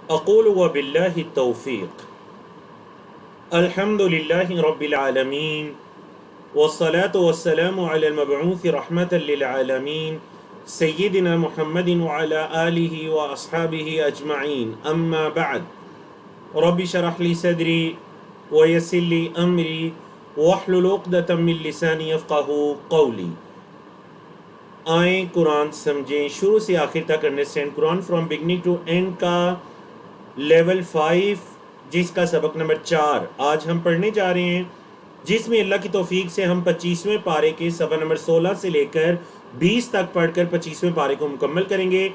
اقول وباللہ التوفیق الحمد للہ رب العالمین والصلاة والسلام علی المبعوث رحمة للعالمین سیدنا محمد وعلى آلہ واصحابہ اجمعین اما بعد رب شرح لی صدری ویسر لی امری واحلل عقدۃ من لسانی یفقہوا قولی۔ آئیں قرآن سمجھیں شروع سے آخر تک، understand Quran from beginning to end کا لیول 5 جس کا سبق نمبر 4 آج ہم پڑھنے جا رہے ہیں، جس میں اللہ کی توفیق سے ہم 25ویں پارے کے صفحہ نمبر 16 سے لے کر 20 تک پڑھ کر 25ویں پارے کو مکمل کریں گے۔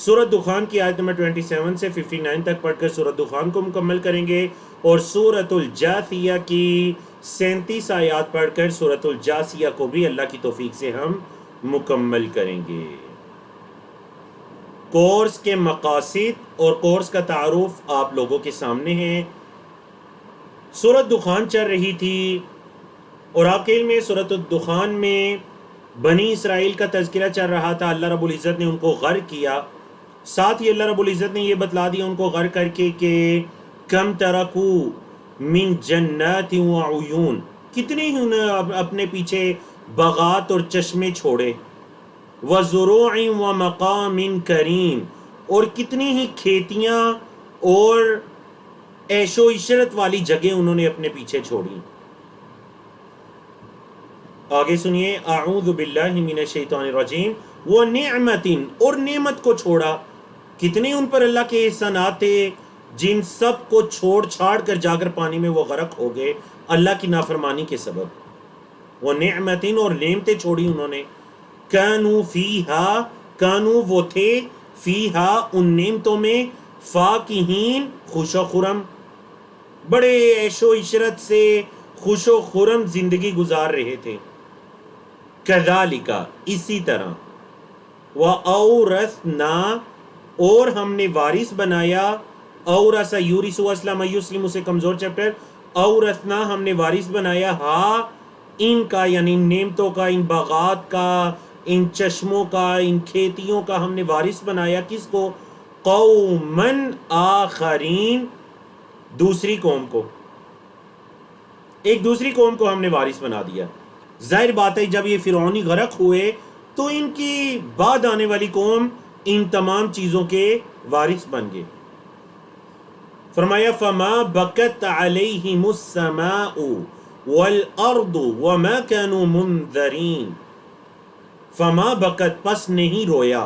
سورۃ دخان کی آیت نمبر 27 سے 59 تک پڑھ کر سورۃ دخان کو مکمل کریں گے، اور سورۃ الجاثیہ کی 37 آیات پڑھ کر سورۃ الجاثیہ کو بھی اللہ کی توفیق سے ہم مکمل کریں گے۔ کورس کے مقاصد اور کورس کا تعارف آپ لوگوں کے سامنے ہے۔ سورۃ دخان چل رہی تھی اور آپ کے علم میں سورۃ الدخان میں بنی اسرائیل کا تذکرہ چل رہا تھا۔ اللہ رب العزت نے ان کو غرق کیا، ساتھ ہی اللہ رب العزت نے یہ بتلا دیا ان کو غرق کر کے کہ کم ترکو من جنات وعیون، کتنے ہی انہیں اپنے پیچھے باغات اور چشمے چھوڑے، وَزُرُوعٍ وَمَقَامٍ کریم، اور کتنی ہی کھیتیاں اور عیش و عشرت والی جگہ انہوں نے اپنے پیچھے چھوڑی۔ آگے سنیے، اعوذ باللہ من الشیطان الرجیم، وَنِعْمَةٍ، اور نعمت کو چھوڑا، کتنے ان پر اللہ کے احسانات تھے جن سب کو چھوڑ چھاڑ کر جا کر پانی میں وہ غرق ہو گئے اللہ کی نافرمانی کے سبب۔ وَنِعْمَةٍ، اور نعمتیں چھوڑی انہوں نے، کانو فیہا، کانو وہ تھے، فیہا ان نعمتوں میں، فاکہین خوش و خرم، بڑے عیش و عشرت سے خوش و خرم زندگی گزار رہے تھے۔ کذالک، اسی طرح، وَأَوْرَثْنَا، اور ہم نے وارث بنایا، اورث یورث اسلم یسلم سے کمزور چیپٹر، اورثنا ہم نے وارث بنایا، ہاں ان کا یعنی ان نعمتوں کا، ان باغات کا، ان چشموں کا، ان کھیتیوں کا ہم نے وارث بنایا، کس کو؟ قومن آخرین، دوسری قوم کو، ایک دوسری قوم کو ہم نے وارث بنا دیا۔ ظاہر بات ہے جب یہ فرعونی غرق ہوئے تو ان کی بعد آنے والی قوم ان تمام چیزوں کے وارث بن گئے۔ فرمایا فما بکت علیہم السماء والارض وما كانوا منذرین، فما بکت پس نہیں رویا،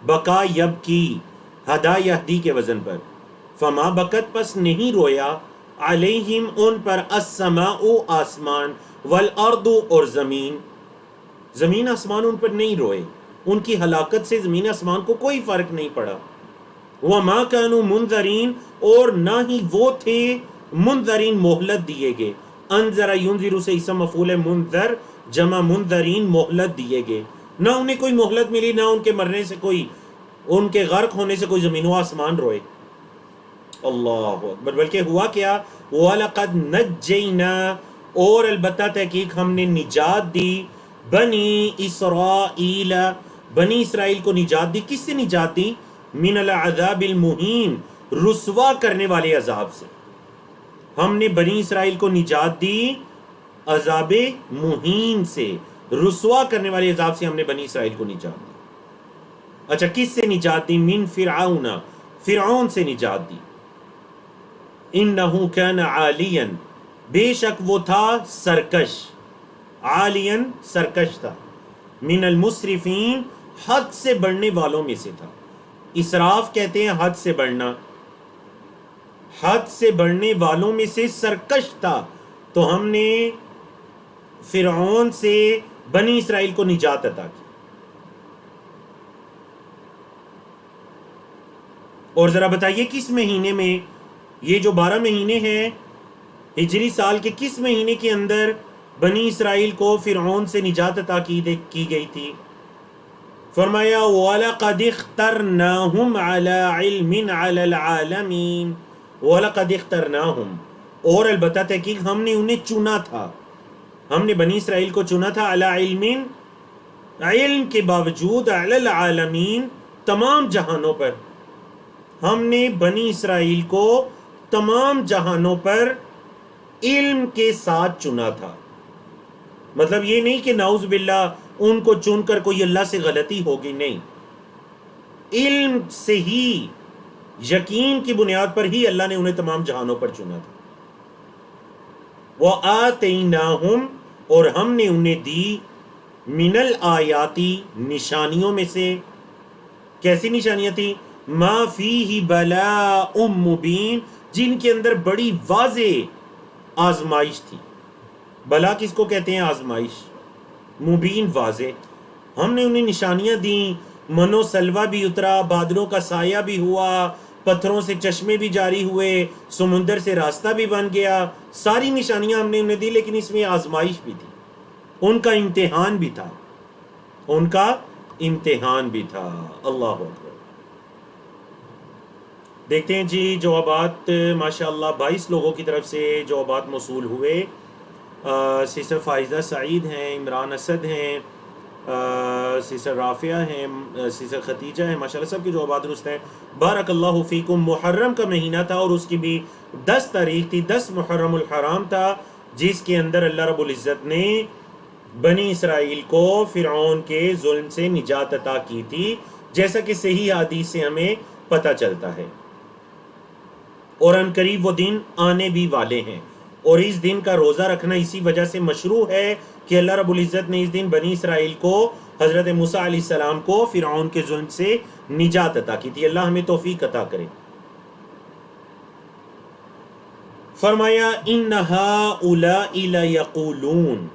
بکا یبکی، ہدا یہدی کے وزن پر، فما بکت پس نہیں رویا، علیہم ان پر، السماء آسمان، والارض اور زمین، زمین آسمان ان پر نہیں روئے، ان کی ہلاکت سے زمین آسمان کو کوئی فرق نہیں پڑا۔ وما كانوا منذرین، اور نہ ہی وہ تھے منذرین مہلت دیے گئے، انذر ینذر سے اسم مفعول ہے، منذر جمع منذرین مہلت دیے گئے، نہ انہیں کوئی مہلت ملی، نہ ان کے مرنے سے کوئی، ان کے غرق ہونے سے کوئی زمین و آسمان روئے۔ اللہ اکبر، بلکہ ہوا کیا، وَلَقَدْ نَجَّيْنَا، اور البتہ تحقیق ہم نے نجات دی، بنی اسرائیل، بنی اسرائیل کو نجات دی، کس سے نجات دی؟ من العذاب المہین، رسوا کرنے والے عذاب سے، ہم نے بنی اسرائیل کو نجات دی عذاب مہین سے، رسوا کرنے والے عذاب سے ہم نے بنی اسرائیل کو نجات دی۔ اچھا کس سے نجات دی؟ من فرعون، فرعون سے نجات دی۔ انہو کان عالیا، بے شک وہ تھا سرکش، عالیا سرکش تھا، من المسرفین، حد سے بڑھنے والوں میں سے تھا۔ اسراف کہتے ہیں حد سے بڑھنا، حد سے بڑھنے والوں میں سے سرکش تھا، تو ہم نے فرعون سے بنی اسرائیل کو نجات عطا کی۔ اور ذرا بتائیے کس مہینے میں، یہ جو 12 مہینے ہیں ہجری سال کے، کس مہینے کے اندر بنی اسرائیل کو فرعون سے نجات عطا کی گئی تھی؟ فرمایا وَلَقَدِ اخْتَرْنَاهُمْ عَلَى عِلْمٍ عَلَى الْعَالَمِينَ، وَلَقَدِ اخْتَرْنَاهُمْ، اور البتہ تحقیق ہم نے انہیں چنا تھا، ہم نے بنی اسرائیل کو چنا تھا، علی علم، علم کے باوجود، علی العالمین، تمام جہانوں پر، ہم نے بنی اسرائیل کو تمام جہانوں پر علم کے ساتھ چنا تھا. مطلب یہ نہیں کہ نعوذ باللہ ان کو چن کر کوئی اللہ سے غلطی ہوگی، نہیں، علم سے ہی، یقین کی بنیاد پر ہی اللہ نے انہیں تمام جہانوں پر چنا تھا. وَآتَيْنَاهُمْ، اور ہم نے انہیں دی، من الآیاتی، نشانیوں میں سے. کیسی نشانیاں تھیں؟ ما فیہ بلاء مبین، جن کے اندر بڑی واضح آزمائش تھی. بلا کس کو کہتے ہیں؟ آزمائش. مبین، واضح. ہم نے انہیں نشانیاں دیں، منو سلوہ بھی اترا، بادلوں کا سایہ بھی ہوا، پتھروں سے چشمے بھی جاری ہوئے، سمندر سے راستہ بھی بن گیا. ساری نشانیاں ہم نے انہیں دی، لیکن اس میں آزمائش بھی تھی، ان کا امتحان بھی تھا، ان کا امتحان بھی تھا. اللہ اکبر. دیکھتے ہیں جی جوابات ماشاءاللہ 22 لوگوں کی طرف سے جوابات موصول ہوئے. سسٹر فائزہ سعید ہیں، عمران اسد ہیں، سسٹر رافعہ ہیں، سسٹر ختیجہ ہیں، ماشاءاللہ سب کے جوابات درست ہیں. بارک اللہ فیکم. محرم کا مہینہ تھا اور اس کی بھی 10 تاریخ تھی، 10 محرم الحرام تھا، جس کے اندر اللہ رب العزت نے بنی اسرائیل کو فرعون کے ظلم سے نجات عطا کی تھی، جیسا کہ صحیح حدیث سے ہمیں پتہ چلتا ہے. اور ان قریب وہ دن آنے بھی والے ہیں، اور اس دن کا روزہ رکھنا اسی وجہ سے مشروع ہے کہ اللہ رب العزت نے اس دن بنی اسرائیل کو، حضرت موسیٰ علیہ السلام کو فرعون کے ظلم سے نجات عطا کی تھی. اللہ ہمیں توفیق عطا کرے. فرمایا ان ہؤلاء لیقولون.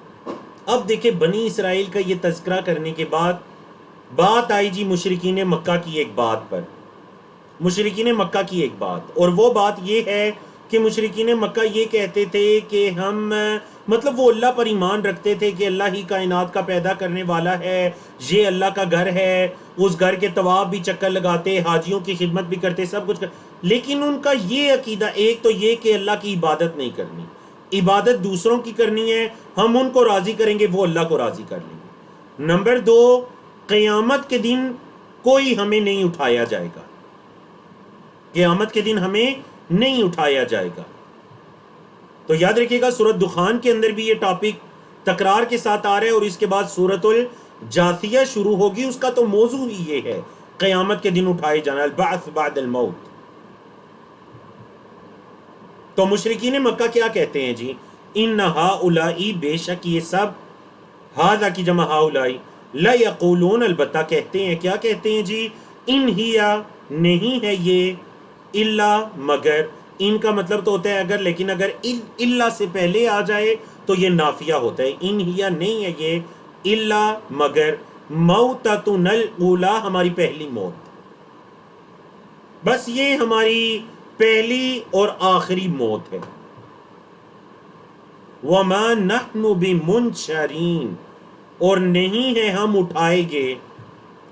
اب دیکھیں بنی اسرائیل کا یہ تذکرہ کرنے کے بعد بات آئی جی مشرکین مکہ کی ایک بات پر. مشرکین مکہ کی ایک بات، اور وہ بات یہ ہے کہ مشرکین مکہ یہ کہتے تھے کہ ہم، مطلب وہ اللہ پر ایمان رکھتے تھے کہ اللہ ہی کائنات کا پیدا کرنے والا ہے، یہ اللہ کا گھر ہے، اس گھر کے طواف بھی چکر لگاتے، حاجیوں کی خدمت بھی کرتے، سب کچھ لیکن ان کا یہ عقیدہ، ایک تو یہ کہ اللہ کی عبادت نہیں کرنی، عبادت دوسروں کی کرنی ہے، ہم ان کو راضی کریں گے، وہ اللہ کو راضی کر لیں گے. نمبر 2، قیامت کے دن کوئی ہمیں نہیں اٹھایا جائے گا، قیامت کے دن ہمیں نہیں اٹھایا جائے گا. تو یاد رکھیے گا سورۃ دخان کے اندر بھی یہ ٹاپک تکرار کے ساتھ آ رہا ہے، اور اس کے بعد سورۃ الجاثیہ شروع ہوگی، اس کا تو موضوع ہی یہ ہے، قیامت کے دن اٹھائے جانا، البعث بعد الموت. تو مشرکین مکہ کیا کہتے ہیں جی؟ ان ہؤلاء، بے شک یہ سب، ھذا کی جمع ہؤلاء، لا یقولون، البتہ کہتے ہیں. کیا کہتے ہیں جی؟ ان ہی، نہیں ہے یہ، الا، مگر. ان کا مطلب تو ہوتا ہے اگر، لیکن اگر الا سے پہلے آ جائے تو یہ نافیہ ہوتا ہے. ان ہی، نہیں ہے یہ، الا، مگر، موتتنا الاولی، ہماری پہلی موت، بس یہ ہماری پہلی اور آخری موت ہے. وما نحن بمنشرین، اور نہیں ہے ہم اٹھائے گے.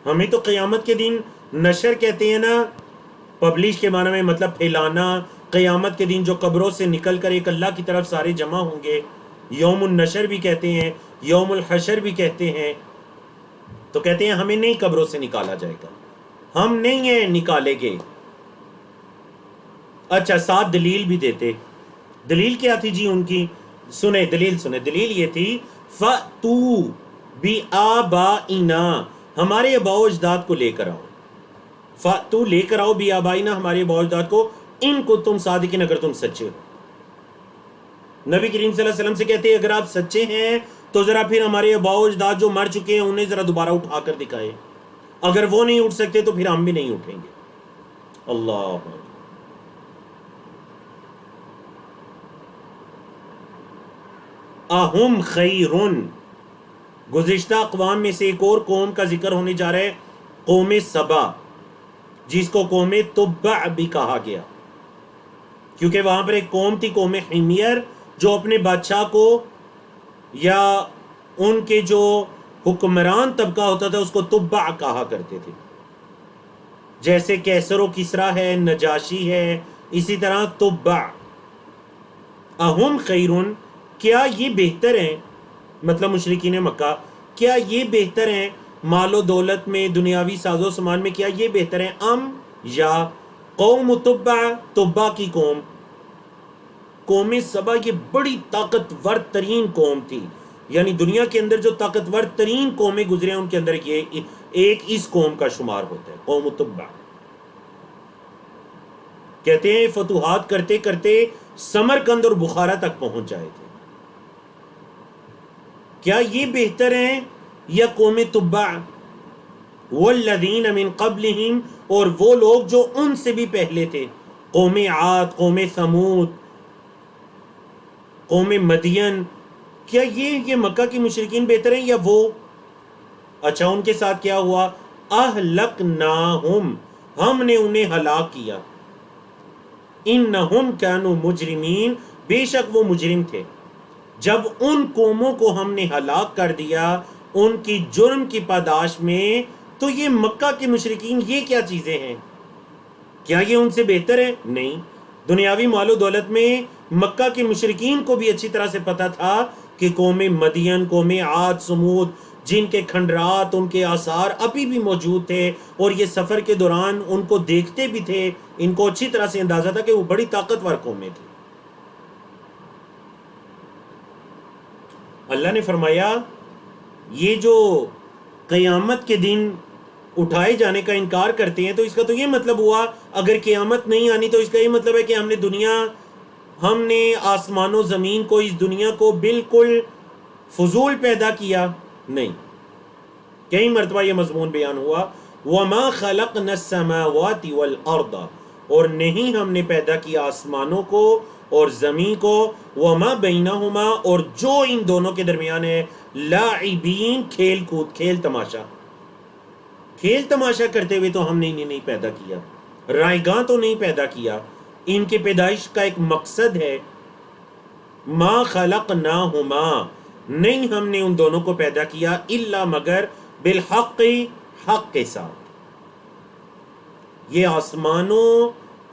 ہمیں تو قیامت کے دن نشر کہتے ہیں نا، پبلش کے معنی میں مطلب پھیلانا. قیامت کے دن جو قبروں سے نکل کر ایک اللہ کی طرف سارے جمع ہوں گے، یوم النشر بھی کہتے ہیں، یوم الحشر بھی کہتے ہیں. تو کہتے ہیں ہمیں نہیں قبروں سے نکالا جائے گا، ہم نہیں ہیں نکالے گے. اچھا، ساتھ دلیل بھی دیتے. دلیل کیا تھی جی ان کی؟ سنیں دلیل، سنیں دلیل یہ تھی، فَأْتُوا بِآبَائِنَا، ہمارے آباء و اجداد کو لے کر آؤ. فَأْتُوا، لے کر آؤ، بِآبَائِنَا، ہمارے آباء و اجداد کو، ان کو تم صادقین، اگر تم سچے ہو. نبی کریم صلی اللہ علیہ وسلم سے کہتے ہیں اگر آپ سچے ہیں تو ذرا پھر ہمارے آباء و اجداد جو مر چکے ہیں انہیں ذرا دوبارہ اٹھا کر دکھائیں. اگر وہ نہیں اٹھ سکتے تو پھر ہم بھی نہیں اٹھیں گے. اللہ. اہم خیرن، گزشتہ اقوام میں سے ایک اور قوم کا ذکر ہونے جا رہا ہے، قوم سبا، جس کو قوم تبع بھی کہا گیا، کیونکہ وہاں پر ایک قوم تھی، قوم حمیر، جو اپنے بادشاہ کو یا ان کے جو حکمران طبقہ ہوتا تھا اس کو تبع کہا کرتے تھے. جیسے کیسر و کسرا ہے، نجاشی ہے، اسی طرح تبع. اہم خیرن، کیا یہ بہتر ہیں، مطلب مشرکین مکہ، کیا یہ بہتر ہیں مال و دولت میں، دنیاوی ساز و سامان میں، کیا یہ بہتر ہیں، ام، یا قوم تبع، تبع کی قوم سبا یہ بڑی طاقتور ترین قوم تھی، یعنی دنیا کے اندر جو طاقتور ترین قومیں گزرے ہیں ان کے اندر یہ ایک اس قوم کا شمار ہوتا ہے، قوم تبع۔ کہتے ہیں فتوحات کرتے کرتے سمرقند اور بخارا تک پہنچ جائے تھے۔ کیا یہ بہتر ہیں یا قوم تبع؟ والذین من قبلہم، اور وہ لوگ جو ان سے بھی پہلے تھے، قوم عاد، قوم ثمود، قوم مدین، کیا یہ مکہ کی مشرکین بہتر ہیں یا وہ؟ اچھا ان کے ساتھ کیا ہوا؟ اہلکناہم، ہم نے انہیں ہلاک کیا، انہم کانوا مجرمین، بے شک وہ مجرم تھے۔ جب ان قوموں کو ہم نے ہلاک کر دیا ان کی جرم کی پاداش میں، تو یہ مکہ کے مشرکین یہ کیا چیزیں ہیں؟ کیا یہ ان سے بہتر ہے؟ نہیں۔ دنیاوی مال و دولت میں مکہ کے مشرکین کو بھی اچھی طرح سے پتا تھا کہ قوم مدین، قوم عاد، سمود، جن کے کھنڈرات، ان کے آثار ابھی بھی موجود تھے، اور یہ سفر کے دوران ان کو دیکھتے بھی تھے، ان کو اچھی طرح سے اندازہ تھا کہ وہ بڑی طاقتور قومیں تھیں۔ اللہ نے فرمایا یہ جو قیامت کے دن اٹھائے جانے کا انکار کرتے ہیں تو اس کا تو یہ مطلب ہوا اگر قیامت نہیں آنی تو اس کا یہ مطلب ہے کہ ہم نے آسمان و زمین کو، اس دنیا کو بالکل فضول پیدا کیا؟ نہیں، کئی مرتبہ یہ مضمون بیان ہوا، وَمَا خَلَقْنَا السَّمَاوَاتِ وَالْأَرْضَ، اور نہیں ہم نے پیدا کیا آسمانوں کو اور زمین کو، وَمَا بَيْنَهُمَا، اور جو ان دونوں کے درمیان ہے، لاعبین، کھیل کود، کھیل تماشا، کھیل تماشا کرتے ہوئے تو ہم نے انہیں نہیں پیدا کیا، رائیگاں تو نہیں پیدا کیا، ان کی پیدائش کا ایک مقصد ہے۔ ما خلقناہما، نہیں ہم نے ان دونوں کو پیدا کیا، الا مگر بالحق، حق کے ساتھ۔ یہ آسمانوں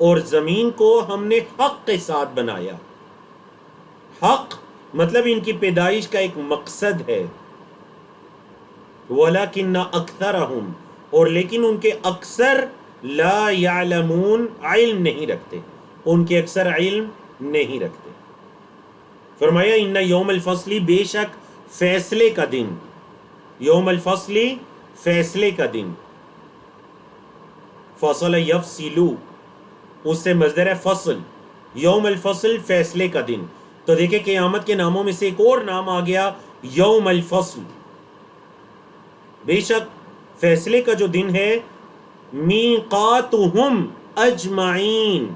اور زمین کو ہم نے حق کے ساتھ بنایا۔ حق مطلب ان کی پیدائش کا ایک مقصد ہے۔ وَلَكِنَّ أَكْثَرَهُمْ، اور لیکن ان کے اکثر لا يعلمون، علم نہیں رکھتے، ان کے اکثر علم نہیں رکھتے۔ فرمایا ان یوم الفصل، بے شک فیصلے کا دن، یوم الفصل فیصلے کا دن، فصل یفصلو، اس سے مصدر ہے فصل، یوم الفصل فیصلے کا دن۔ تو دیکھیں قیامت کے ناموں میں سے ایک اور نام آ گیا یوم الفصل، بے شک فیصلے کا جو دن ہے، میقاتہم اجمعین،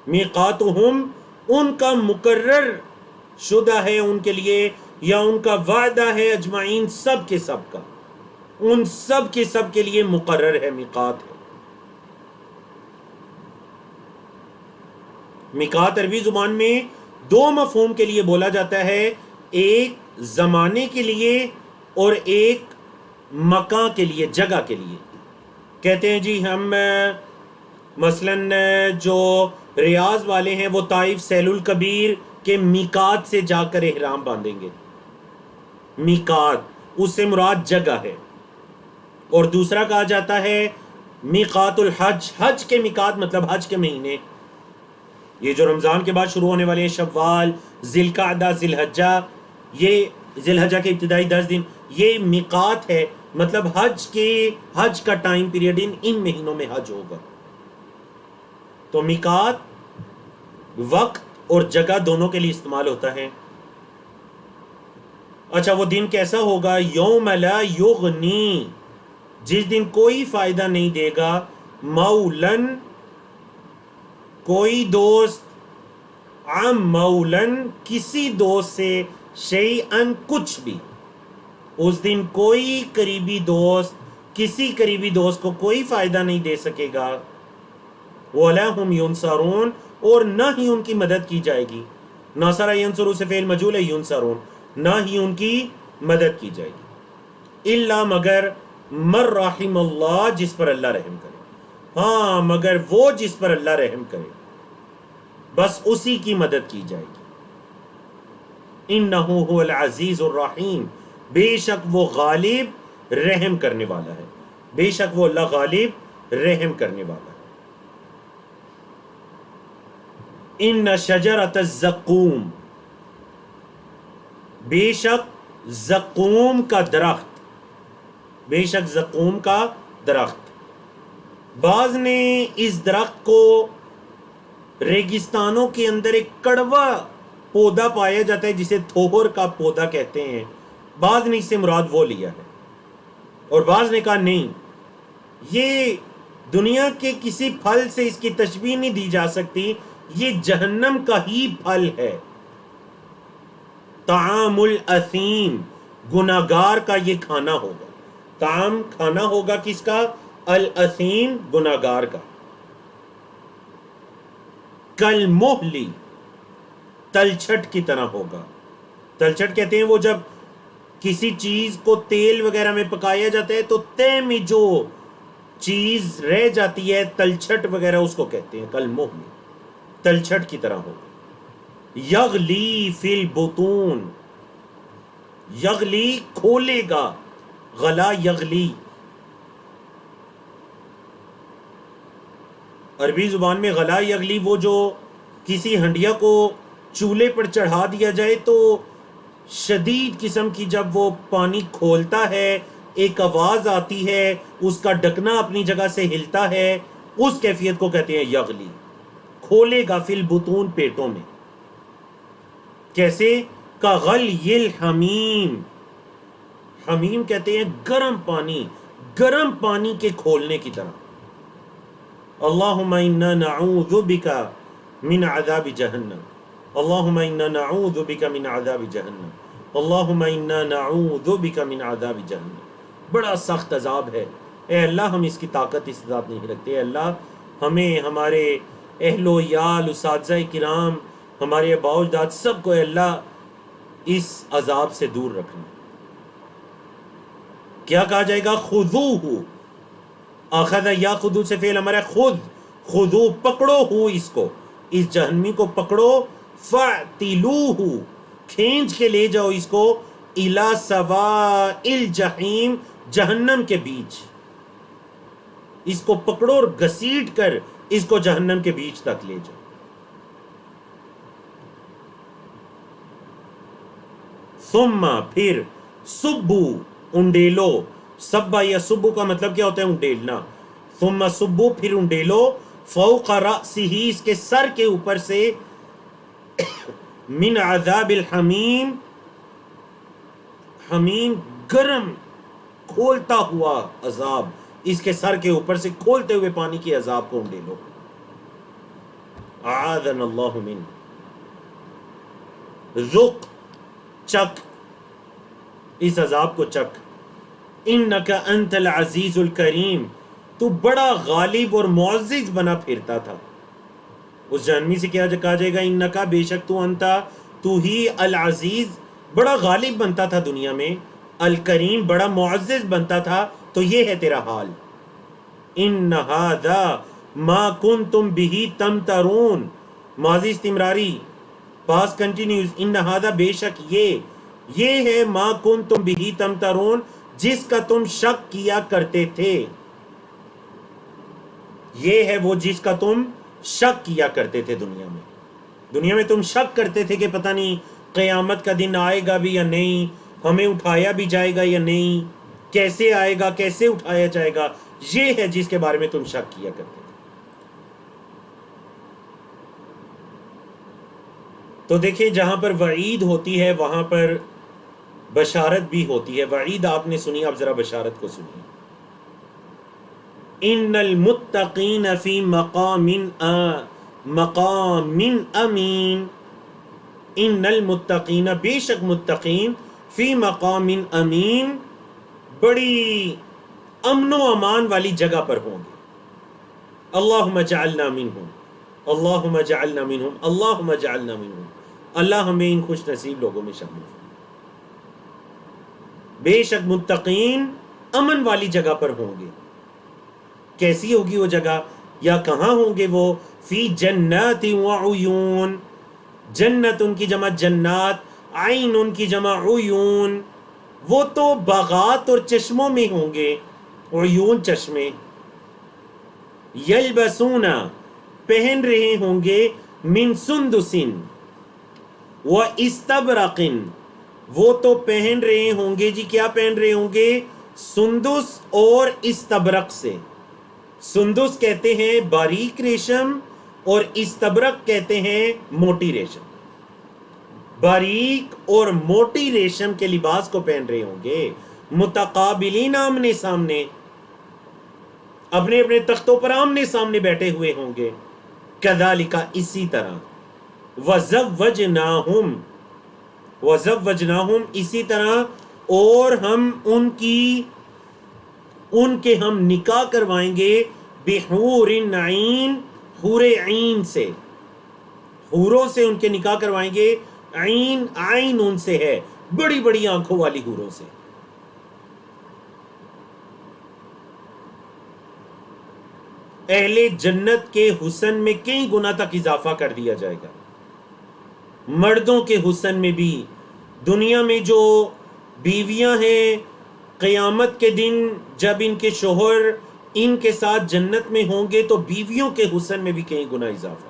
میقاتہم ان کا مقرر شدہ ہے ان کے لیے، یا ان کا وعدہ ہے، اجمعین سب کے سب کا، ان سب کے سب کے لیے مقرر ہے، میقات ہے۔ میقات عربی زبان میں دو مفہوم کے لیے بولا جاتا ہے، ایک زمانے کے لیے اور ایک مکان کے لیے، جگہ کے لیے۔ کہتے ہیں جی ہم مثلاً جو ریاض والے ہیں وہ طائف سیل الکبیر کے میقات سے جا کر احرام باندھیں گے، میقات اس سے مراد جگہ ہے۔ اور دوسرا کہا جاتا ہے میقات الحج، حج کے میقات مطلب حج کے مہینے، یہ جو رمضان کے بعد شروع ہونے والے ہیں، شوال، ذی القعدہ، ذی الحجہ، یہ ذی الحجہ کے ابتدائی 10 دن، یہ میقات ہے، مطلب حج کا ٹائم پیریڈ ان مہینوں میں حج ہوگا۔ تو میقات وقت اور جگہ دونوں کے لیے استعمال ہوتا ہے۔ اچھا وہ دن کیسا ہوگا؟ یوم لا یغنی، جس دن کوئی فائدہ نہیں دے گا، مولن کوئی دوست، عن مولن کسی دوست سے، شیئن کچھ بھی، اس دن کوئی قریبی دوست کسی قریبی دوست کو کوئی فائدہ نہیں دے سکے گا، وَلَا هُمْ يُنصَرُونَ، اور نہ ہی ان کی مدد کی جائے گی۔ ناصرہ ینصرو سے فعل مجہول ہے، ینصرون، نہ ہی ان کی مدد کی جائے گی، الا مگر من رحم اللہ، جس پر اللہ رحم کرے، ہاں مگر وہ جس پر اللہ رحم کرے، بس اسی کی مدد کی جائے گی۔ انہ هو العزیز الرحیم، بے شک وہ غالب رحم کرنے والا ہے، بے شک وہ اللہ غالب رحم کرنے والا ہے۔ ان شجرۃ الزقوم، بے شک زقوم کا درخت، بے شک زقوم کا درخت. بعض نے اس درخت کو ریگستانوں کے اندر ایک کڑوا پودا پایا جاتا ہے جسے تھوہر کا پودا کہتے ہیں، بعض نے اس سے مراد وہ لیا ہے، اور بعض نے کہا نہیں، یہ دنیا کے کسی پھل سے اس کی تشبیہ نہیں دی جا سکتی، یہ جہنم کا ہی پھل ہے. طعام الاثیم، گناہگار کا یہ کھانا ہوگا. طعام کھانا ہوگا کس کا؟ الاثیم، گناہگار کا. کالمہلی، تلچھٹ کی طرح ہوگا. تلچھٹ کہتے ہیں وہ جب کسی چیز کو تیل وغیرہ میں پکایا جاتا ہے تو تہ میں جو چیز رہ جاتی ہے تلچھٹ وغیرہ اس کو کہتے ہیں کالمہلی، تلچھٹ کی طرح ہوگا. یغلی فی البطون، یغلی کھولے گا، غلا یغلی. عربی زبان میں غلا یغلی وہ جو کسی ہنڈیا کو چولہے پر چڑھا دیا جائے تو شدید قسم کی جب وہ پانی کھولتا ہے ایک آواز آتی ہے، اس کا ڈھکنا اپنی جگہ سے ہلتا ہے، اس کیفیت کو کہتے ہیں یغلی. کھولے گا فی البطون، پیٹوں میں. کیسے؟ کغلی الحمیم، حمیم کہتے ہیں گرم پانی، گرم پانی کے کھولنے کی طرح. اللہم انا نعوذ بک من عذاب جہنم، اللہم انا نعوذ بک من عذاب جہنم، اللہم انا نعوذ بک من عذاب جہنم. بڑا سخت عذاب ہے، اے اللہ ہم اس کی طاقت استطاعت نہیں رکھتے. اے اللہ ہمیں، ہمارے اہل و عیال، اساتذہ کرام، ہمارے آباء و اجداد سب کو اے اللہ اس عذاب سے دور رکھنا. کیا کہا جائے گا؟ خذوہ، اخذ یاخذ سے فعل امر ہے. خود، خذو، پکڑو ہو اس کو، اس جہنمی کو پکڑو. فاعتلوہ، کھینچ کے لے جاؤ اس کو. الی سواء الجحیم، جہنم کے بیچ. اس کو پکڑو اور گھسیٹ کر اس کو جہنم کے بیچ تک لے جاؤ. ثم، پھر، سبو، انڈیلو. سبا یا سبو کا مطلب کیا ہوتا ہے؟ انڈیلنا. ثم سبو، پھر انڈیلو. فوق رأسہ، اس کے سر کے اوپر سے. من عذاب الحمیم، حمیم گرم کھولتا ہوا عذاب، اس کے سر کے اوپر سے کھولتے ہوئے پانی کے عذاب کو انڈیلو. اعاذنا اللہ من. ذق، چک، اس عذاب کو چک. انک انت العزیز الکریم، تو بڑا غالب اور معزز بنا پھرتا تھا. اس جہنمی سے کیا کہا جائے گا؟ انکا، بے شک تو، انتا، تو ہی، العزیز بڑا غالب بنتا تھا دنیا میں، الکریم بڑا معزز بنتا تھا، تو یہ ہے تیرا حال. ان ھذا ما کنتم بہ تمترون، ماضی استمراری، پاس کنٹینیوز. ان ھذا، بے شک یہ ہے، ما کنتم بہ تمترون، جس کا تم شک کیا کرتے تھے. یہ ہے وہ جس کا تم شک کیا کرتے تھے دنیا میں. دنیا میں تم شک کرتے تھے کہ پتہ نہیں قیامت کا دن آئے گا بھی یا نہیں، ہمیں اٹھایا بھی جائے گا یا نہیں، کیسے آئے گا، کیسے اٹھایا جائے گا. یہ ہے جس کے بارے میں تم شک کیا کرتے تھے. تو دیکھیں جہاں پر وعید ہوتی ہے وہاں پر بشارت بھی ہوتی ہے. وعید آپ نے سنی، آپ ذرا بشارت کو سنیے. ان المتقین فی مقام امین، ان المتقین، بے شک متقین، فی مقام امین، بڑی امن و امان والی جگہ پر ہوں گے. اللہم اجعلنا منہم، اللہم اجعلنا منہم، اللہم اجعلنا منہم. اللہ ہمیں ان خوش نصیب لوگوں میں شامل کرے. بے شک متقین امن والی جگہ پر ہوں گے. کیسی ہوگی وہ جگہ، یا کہاں ہوں گے وہ؟ فی جنات وعیون، جنت ان کی جمع جنات، عین ان کی جمع عیون. وہ تو باغات اور چشموں میں ہوں گے، عیون چشمے. یلبسون، پہن رہے ہوں گے، من سندسن و استبرقن، وہ تو پہن رہے ہوں گے جی، کیا پہن رہے ہوں گے؟ سندس اور استبرق سے۔ سندس کہتے ہیں باریک ریشم اور استبرق کہتے ہیں موٹی ریشم۔ باریک اور موٹی ریشم کے لباس کو پہن رہے ہوں گے، متقابلین، آمنے سامنے، اپنے اپنے تختوں پر آمنے سامنے بیٹھے ہوئے ہوں گے۔ کذالک، اسی طرح، وزوجناہم، وزوجناہم، اسی طرح، اور ہم ان کے ہم نکاح کروائیں گے، بحور عین، حور عین سے، حوروں سے ان کے نکاح کروائیں گے، عین، عین ان سے ہے، بڑی بڑی آنکھوں والی حوروں سے۔ اہل جنت کے حسن میں کئی گنا تک اضافہ کر دیا جائے گا، مردوں کے حسن میں بھی۔ دنیا میں جو بیویاں ہیں، قیامت کے دن جب ان کے شوہر ان کے ساتھ جنت میں ہوں گے تو بیویوں کے حسن میں بھی کئی گنا اضافہ۔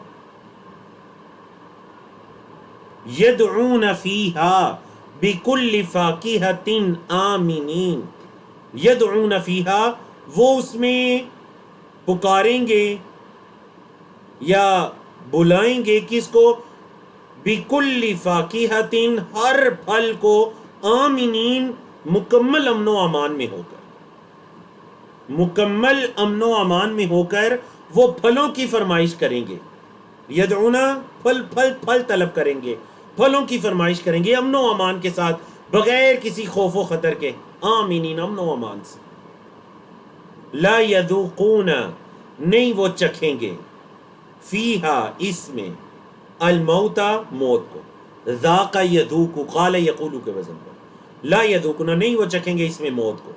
یدعون فیہا بکل فاکہۃ آمنین، یدعون فیہا، وہ اس میں پکاریں گے یا بلائیں گے کس کو؟ بکل فاکہۃ، ہر پھل کو، آمنین، مکمل امن و امان میں ہو کر، مکمل امن و امان میں ہو کر وہ پھلوں کی فرمائش کریں گے۔ یدعون، پھل پھل پھل طلب کریں گے، پھلوں کی فرمائش کریں گے، امن و امان کے ساتھ، بغیر کسی خوف و خطر کے، آمینین، امن و امان سے۔ لا یذوقون، نہیں وہ چکھیں گے، فیہا، اس میں، الموتا، موت کو، ذاق یذوق، قال یقول کے وزن پر، لا یذوقون، نہیں وہ چکھیں گے اس میں موت کو،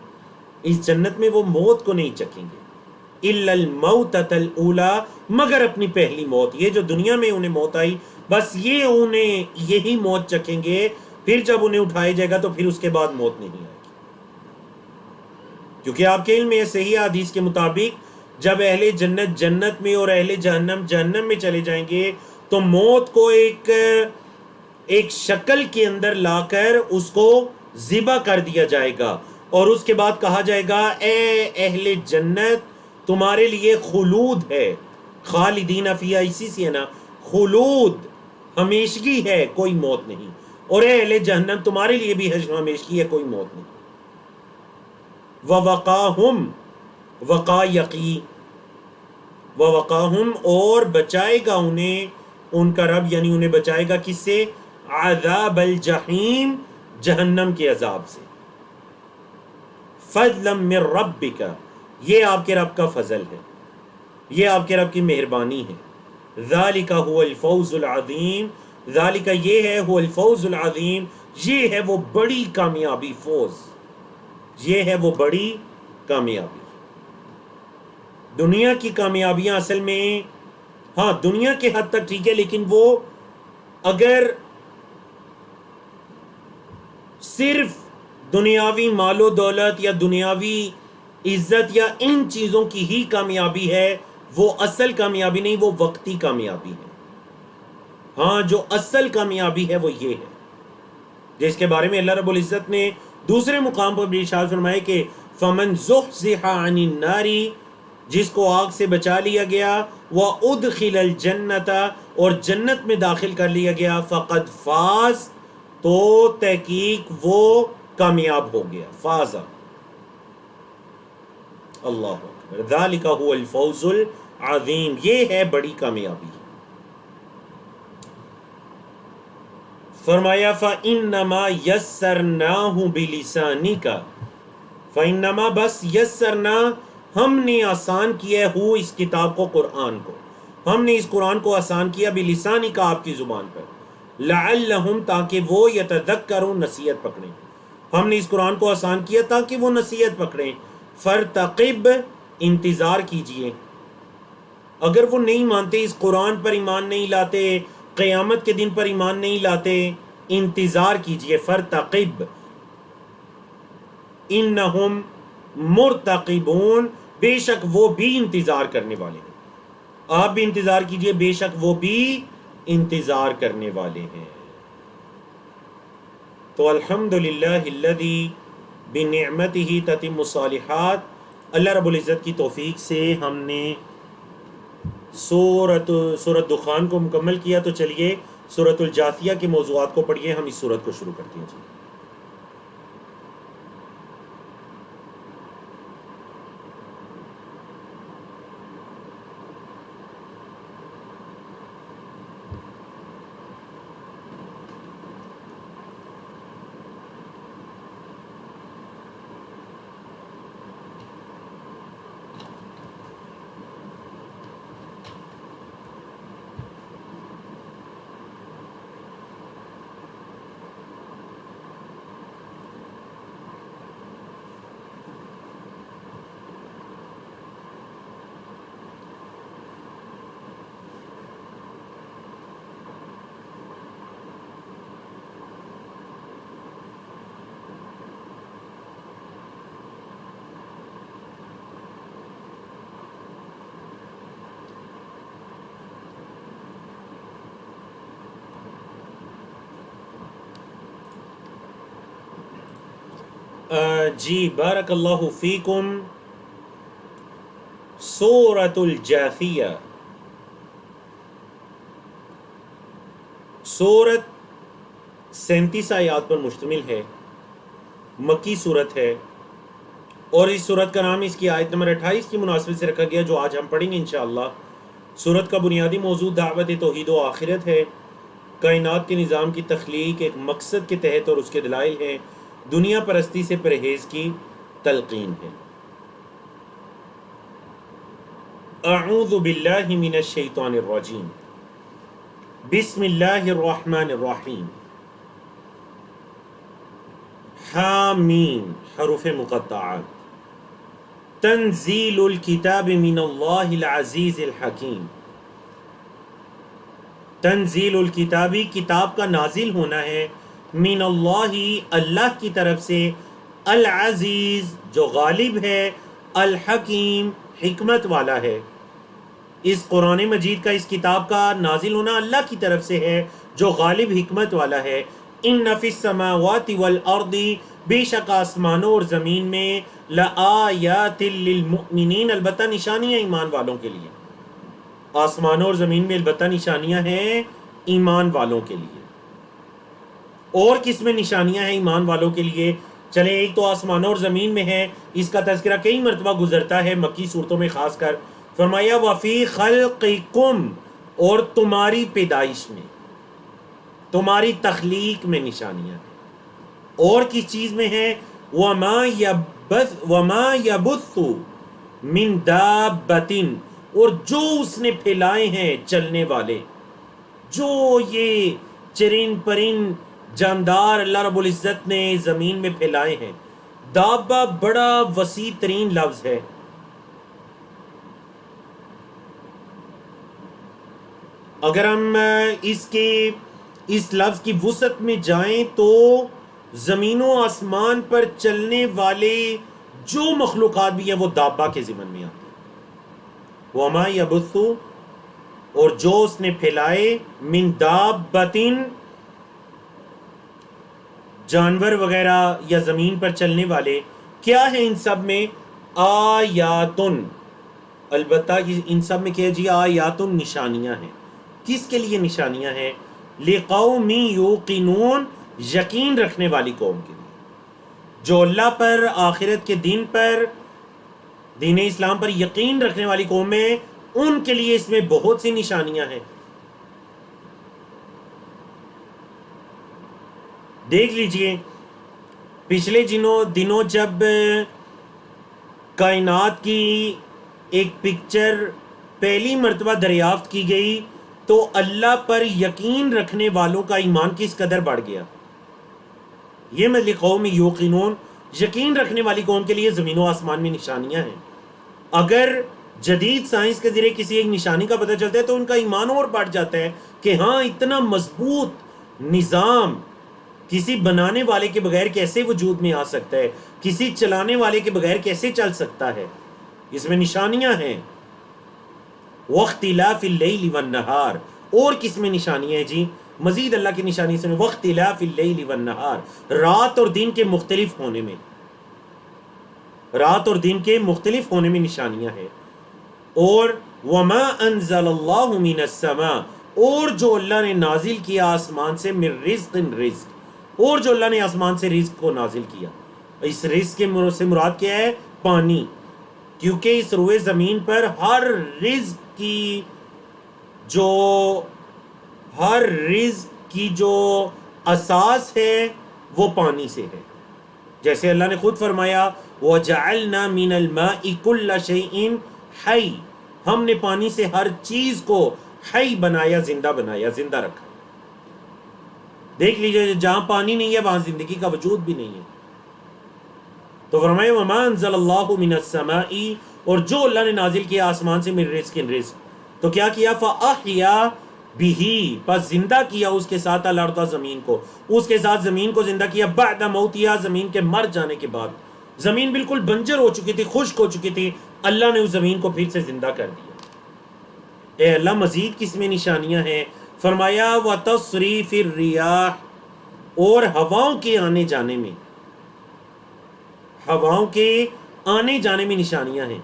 اس جنت میں وہ موت کو نہیں چکھیں گے، الا الموتۃ الاولی، مگر اپنی پہلی موت، یہ جو دنیا میں انہیں موت آئی، بس یہ انہیں یہی موت چکھیں گے، پھر جب انہیں اٹھایا جائے گا تو پھر اس کے بعد موت نہیں آئے گی، کیونکہ آپ کے علم میں یہ صحیح حدیث کے مطابق جب اہل جنت جنت میں اور اہل جہنم جہنم میں چلے جائیں گے تو موت کو ایک شکل کے اندر لا کر اس کو ذبح کر دیا جائے گا، اور اس کے بعد کہا جائے گا اے اہل جنت تمہارے لیے خلود ہے، خالدین فیہا، اسی سے ہے نا، خلود، ہمیشگی ہے، کوئی موت نہیں، اور اے اہل جہنم تمہارے لیے بھی ہمیشگی ہے، کوئی موت نہیں۔ وَوَقَاهُمْ، وقا یقی، وَوَقَاهُمْ، اور بچائے گا انہیں ان کا رب، یعنی انہیں بچائے گا کس سے؟ عذاب الجحیم، جہنم کے عذاب سے۔ فضلا من ربک، یہ آپ کے رب کا فضل ہے، یہ آپ کے رب کی مہربانی ہے۔ ذالک هو الفوز العظیم، ذالک، یہ ہے، هو الفوز العظیم، یہ ہے وہ بڑی کامیابی، فوز، یہ ہے وہ بڑی کامیابی۔ دنیا کی کامیابیاں اصل میں، ہاں دنیا کے حد تک ٹھیک ہے، لیکن وہ اگر صرف دنیاوی مال و دولت یا دنیاوی عزت یا ان چیزوں کی ہی کامیابی ہے، وہ اصل کامیابی نہیں، وہ وقتی کامیابی ہے۔ ہاں جو اصل کامیابی ہے وہ یہ ہے، جس کے بارے میں اللہ رب العزت نے دوسرے مقام پر بھی ارشاد فرمائے کہ فمن زحزح عن النار، جس کو آگ سے بچا لیا گیا، وادخل الجنت، اور جنت میں داخل کر لیا گیا، فقد فاز، تو تحقیق وہ کامیاب ہو گیا، فاز۔ اللہ اکبر، ذالک هو الفوز العظیم، یہ ہے بڑی کامیابی۔ فرمایا فَإِنَّمَا يَسَّرْنَاهُ بِلِسَانِكَ، فَإِنَّمَا، بس، یسرنا، ہم نے آسان کیا ہے، اس کتاب کو، قرآن کو، ہم نے اس قرآن کو آسان کیا، بِلِسَانِكَ، آپ کی زبان پر، لَعَلَّهُمْ، تاکہ وہ، يَتَذَكَّرُونَ، نصیحت پکڑیں، ہم نے اس قرآن کو آسان کیا تاکہ وہ نصیحت پکڑیں۔ فَارْتَقِبْ، انتظار کیجئے، اگر وہ نہیں مانتے، اس قرآن پر ایمان نہیں لاتے، قیامت کے دن پر ایمان نہیں لاتے، انتظار کیجئے، فَارْتَقِبْ اِنَّهُمْ مُرْتَقِبُونَ، بے شک وہ بھی انتظار کرنے والے ہیں، آپ بھی انتظار کیجئے، بے شک وہ بھی انتظار کرنے والے ہیں۔ تو الحمدللہ الذی بنعمتہ تتم الصالحات، اللہ رب العزت کی توفیق سے ہم نے سورۃ دخان کو مکمل کیا۔ تو چلیے سورۃ الجاثیہ کے موضوعات کو پڑھیے، ہم اس سورت کو شروع کرتے ہیں جی۔ جی بارک اللہ فیکم۔ سورۃ الجاثیہ، سورت 37 آیات پر مشتمل ہے، مکی سورت ہے، اور اس سورت کا نام اس کی آیت نمبر 28 کی مناسبت سے رکھا گیا جو آج ہم پڑھیں گے انشاءاللہ۔ سورت کا بنیادی موضوع دعوت توحید و آخرت ہے، کائنات کے نظام کی تخلیق ایک مقصد کے تحت اور اس کے دلائل ہیں، دنیا پرستی سے پرہیز کی تلقین ہے۔ اعوذ باللہ من الشیطان الرجیم، بسم اللہ الرحمن الرحیم۔ حامیم، حروف مقطعات۔ تنزیل الکتاب من اللہ العزیز الحکیم۔ تنزیل الکتابی، کتاب کا نازل ہونا ہے، من اللہ، اللہ کی طرف سے، العزیز جو غالب ہے، الحکیم حکمت والا ہے۔ اس قرآن مجید کا، اس کتاب کا نازل ہونا اللہ کی طرف سے ہے جو غالب حکمت والا ہے۔ ان فی السماوات والارض، بے شک آسمانوں اور زمین میں، لآیات للمؤمنین، البتہ نشانیاں ایمان والوں کے لیے۔ آسمانوں اور زمین میں البتہ نشانیاں ہیں ایمان والوں کے لیے۔ اور کس میں نشانیاں ہیں ایمان والوں کے لیے؟ چلیں، ایک تو آسمانوں اور زمین میں ہے، اس کا تذکرہ کئی مرتبہ گزرتا ہے مکی صورتوں میں خاص کر۔ فرمایا وفی خلقکم، اور تمہاری پیدائش میں، تمہاری تخلیق میں نشانیاں ہیں۔ اور کس چیز میں ہے؟ وما یبث من دابۃ، اور جو اس نے پھیلائے ہیں چلنے والے، جو یہ چرند پرند جاندار اللہ رب العزت نے زمین میں پھیلائے ہیں۔ دابہ بڑا وسیع ترین لفظ ہے۔ اگر ہم اس لفظ کی وسعت میں جائیں تو زمین و آسمان پر چلنے والے جو مخلوقات بھی ہیں وہ دابہ کے ضمن میں آتے ہیں۔ وما یبث، اور جو اس نے پھیلائے، من دابۃ، جانور وغیرہ یا زمین پر چلنے والے، کیا ہے ان سب میں؟ آیاتن، البتہ ان سب میں کیا جی؟ آیاتن، نشانیاں ہیں۔ کس کے لیے نشانیاں ہیں؟ لقوم یوقنون، یقین رکھنے والی قوم کے لیے، جو اللہ پر، آخرت کے دن پر، دین اسلام پر یقین رکھنے والی قوم ہے، ان کے لیے اس میں بہت سی نشانیاں ہیں۔ دیکھ لیجئے، پچھلے دنوں جب کائنات کی ایک پکچر پہلی مرتبہ دریافت کی گئی تو اللہ پر یقین رکھنے والوں کا ایمان کس قدر بڑھ گیا۔ یہ میں لقوم یوقنون، یقین رکھنے والی قوم کے لیے زمین و آسمان میں نشانیاں ہیں۔ اگر جدید سائنس کے ذریعے کسی ایک نشانی کا پتہ چلتا ہے تو ان کا ایمان اور بڑھ جاتا ہے کہ ہاں، اتنا مضبوط نظام کسی بنانے والے کے بغیر کیسے وجود میں آ سکتا ہے، کسی چلانے والے کے بغیر کیسے چل سکتا ہے، اس میں نشانیاں ہیں۔ واختلاف اللیل والنہار، اور کس میں نشانی ہے جی؟ مزید اللہ کی نشانی سے وَاخْتِلَافِ اللَّيْلِ وَالنَّهَارِ، رات اور دن کے مختلف ہونے میں، رات اور دن کے مختلف ہونے میں نشانیاں ہیں۔ اور وَمَا أَنزَلَ اللَّهُ مِنَ السَّمَاءِ، اور جو اللہ نے نازل کیا آسمان سے، من رزق، رزق، اور جو اللہ نے آسمان سے رزق کو نازل کیا۔ اس رزق کے سے مراد کیا ہے؟ پانی، کیونکہ اس روئے زمین پر ہر رزق کی جو اساس ہے وہ پانی سے ہے۔ جیسے اللہ نے خود فرمایا وَجَعَلْنَا مِنَ الْمَاءِ كُلَّ شَيْءٍ حَيٍّ، ہم نے پانی سے ہر چیز کو حی بنایا، زندہ رکھا۔ دیکھ لیجئے جہاں پانی نہیں ہے وہاں زندگی کا وجود بھی نہیں ہے۔ تو فرمایا وَمَا أَنزَلَ اللَّهُ مِنَ السَّمَاءِ، اور جو اللہ نے نازل کیا آسمان سے، من رزق، رزق، تو کیا کیا؟ فَأَحْيَا بِهِ، پس زندہ کیا اس کے ساتھ الارض، زمین کو، اس کے ساتھ زمین کو زندہ کیا، بعد موتها، زمین کے مر جانے کے بعد۔ زمین بالکل بنجر ہو چکی تھی، خشک ہو چکی تھی، اللہ نے اس زمین کو پھر سے زندہ کر دیا۔ اے اللہ مزید کس میں نشانیاں ہیں؟ فرمایا وَتَصْرِيفِ الرِّيَاحِ، اور ہواؤں کے آنے جانے میں، ہواؤں کے آنے جانے میں نشانیاں ہیں۔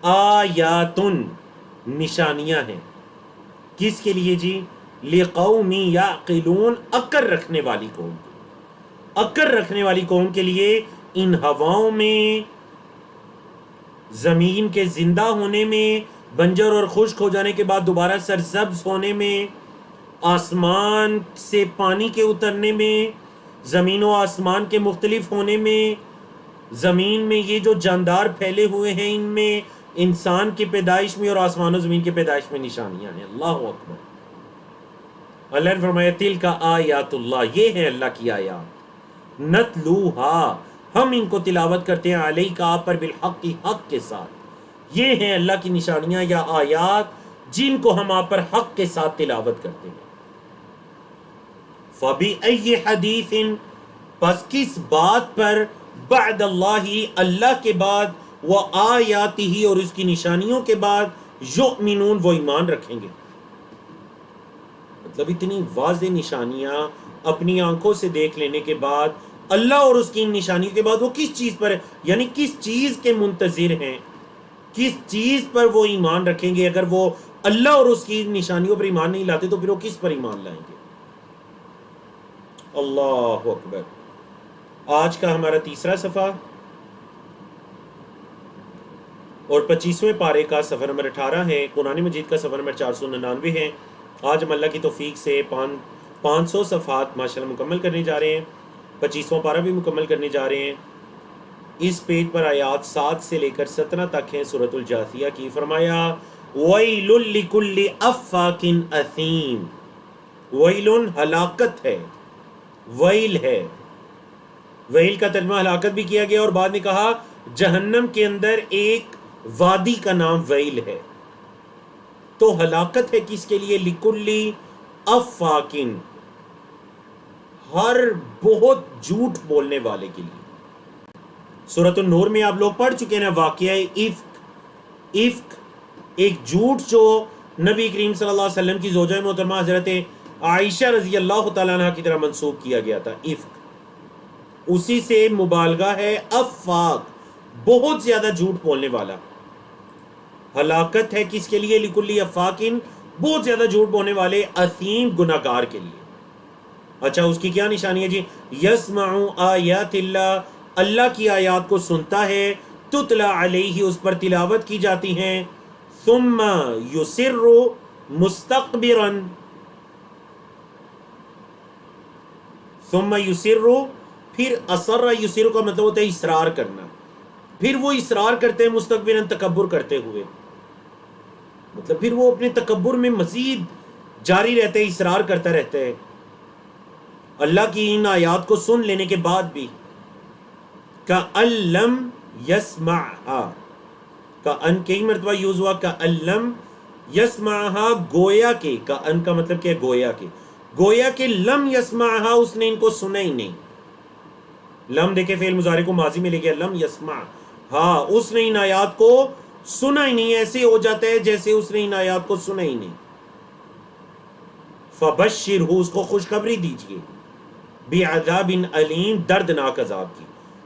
آیاتن، نشانیاں ہیں، کس کے لیے جی؟ لِقَوْمٍ يَعْقِلُونَ، عقل رکھنے والی قوم، عقل رکھنے والی قوم کے لیے ان ہواؤں میں، زمین کے زندہ ہونے میں، بنجر اور خشک ہو جانے کے بعد دوبارہ سرسبز ہونے میں، آسمان سے پانی کے اترنے میں، زمین و آسمان کے مختلف ہونے میں، زمین میں یہ جو جاندار پھیلے ہوئے ہیں ان میں، انسان کی پیدائش میں اور آسمان و زمین کی پیدائش میں نشانیاں ہیں۔ اللہ اکبر۔ اللہ نے فرمایا تلک آیات اللہ، یہ ہے اللہ کی آیات، نتلوہا، ہم ان کو تلاوت کرتے ہیں، علیک، آپ پر، بالحق، حق کے ساتھ۔ یہ ہیں اللہ کی نشانیاں یا آیات جن کو ہم آپ پر حق کے ساتھ تلاوت کرتے ہیں۔ فَبِأَيِّ حَدِيثٍ، پس کس بات پر، بعد اللہ، اللہ کے بعد، وآیاتہ، اور اس کی نشانیوں کے بعد، یؤمنون، وہ ایمان رکھیں گے۔ مطلب اتنی واضح نشانیاں اپنی آنکھوں سے دیکھ لینے کے بعد، اللہ اور اس کی نشانیوں کے بعد وہ کس چیز پر، یعنی کس چیز کے منتظر ہیں، کس چیز پر وہ ایمان رکھیں گے؟ اگر وہ اللہ اور اس کی نشانیوں پر ایمان نہیں لاتے تو پھر وہ کس پر ایمان لائیں گے؟ اللہ اکبر۔ آج کا ہمارا تیسرا صفحہ اور 25ویں پارے کا صفحہ نمبر 18 ہے، قرآن مجید کا صفحہ نمبر 499 ہے۔ آج ہم اللہ کی توفیق سے 500 صفحات ماشاءاللہ مکمل کرنے جا رہے ہیں، 25واں پارہ بھی مکمل کرنے جا رہے ہیں۔ اس پیج پر آیات 7 سے لے کر 17 تک ہیں سورۃ الجاثیہ کی۔ فرمایا وَيْلٌ لِكُلِّ أَفَّاكٍ أَثِيمٍ، وَيْلٌ ہلاکت ہے، ویل ہے، ویل کا ترجمہ ہلاکت بھی کیا گیا، اور بعد میں کہا جہنم کے اندر ایک وادی کا نام ویل ہے۔ تو ہلاکت ہے کس کے لیے؟ لِكُلِّ أَفَّاكٍ، ہر بہت جھوٹ بولنے والے کے لیے۔ سورۃ النور میں آپ لوگ پڑھ چکے ہیں واقعہ افک، ایک جھوٹ جو نبی کریم صلی اللہ علیہ وسلم کی زوجہ محترمہ حضرت عائشہ رضی اللہ تعالیٰ عنہ کی طرح منسوب کیا گیا تھا، افک، اسی سے مبالغہ ہے افاق، بہت زیادہ جھوٹ بولنے والا۔ ہلاکت ہے کس کے لیے؟ لکل افاقن، بہت زیادہ جھوٹ بولنے والے، اثیم، گناہگار کے لیے۔ اچھا اس کی کیا نشانی ہے جی؟ یسمع آیات اللہ، اللہ کی آیات کو سنتا ہے، تتلا علیہ، اس پر تلاوت کی جاتی ہیں، ثم یسر مستقبرا، ثم یسر، پھر اصر، یسر کا مطلب ہوتا ہے اصرار کرنا، پھر وہ اصرار کرتے ہیں مستقبرا، تکبر کرتے ہوئے، مطلب پھر وہ اپنے تکبر میں مزید جاری رہتے ہیں، اصرار کرتا رہتے ہیں اللہ کی ان آیات کو سن لینے کے بعد بھی۔ کأن لم یسمعها، کأن کئی مرتبہ یوز ہوا، کأن لم یسمعها، گویا کہ، کأن کا مطلب کیا ہے؟ گویا کہ، گویا کہ لم یسمعها، اس نے ان کو سنا ہی نہیں۔ لم دیکھیں فعل مضارع کو ماضی میں لے گیا، لم یسمع، ہاں اس نے ان آیات کو سنا ہی نہیں، ایسے ہو جاتا ہے جیسے اس نے ان آیات کو سنا ہی نہیں۔ فبشرہ، اس کو خوشخبری دیجئے، بعذاب علیم، دردناک عذاب کی.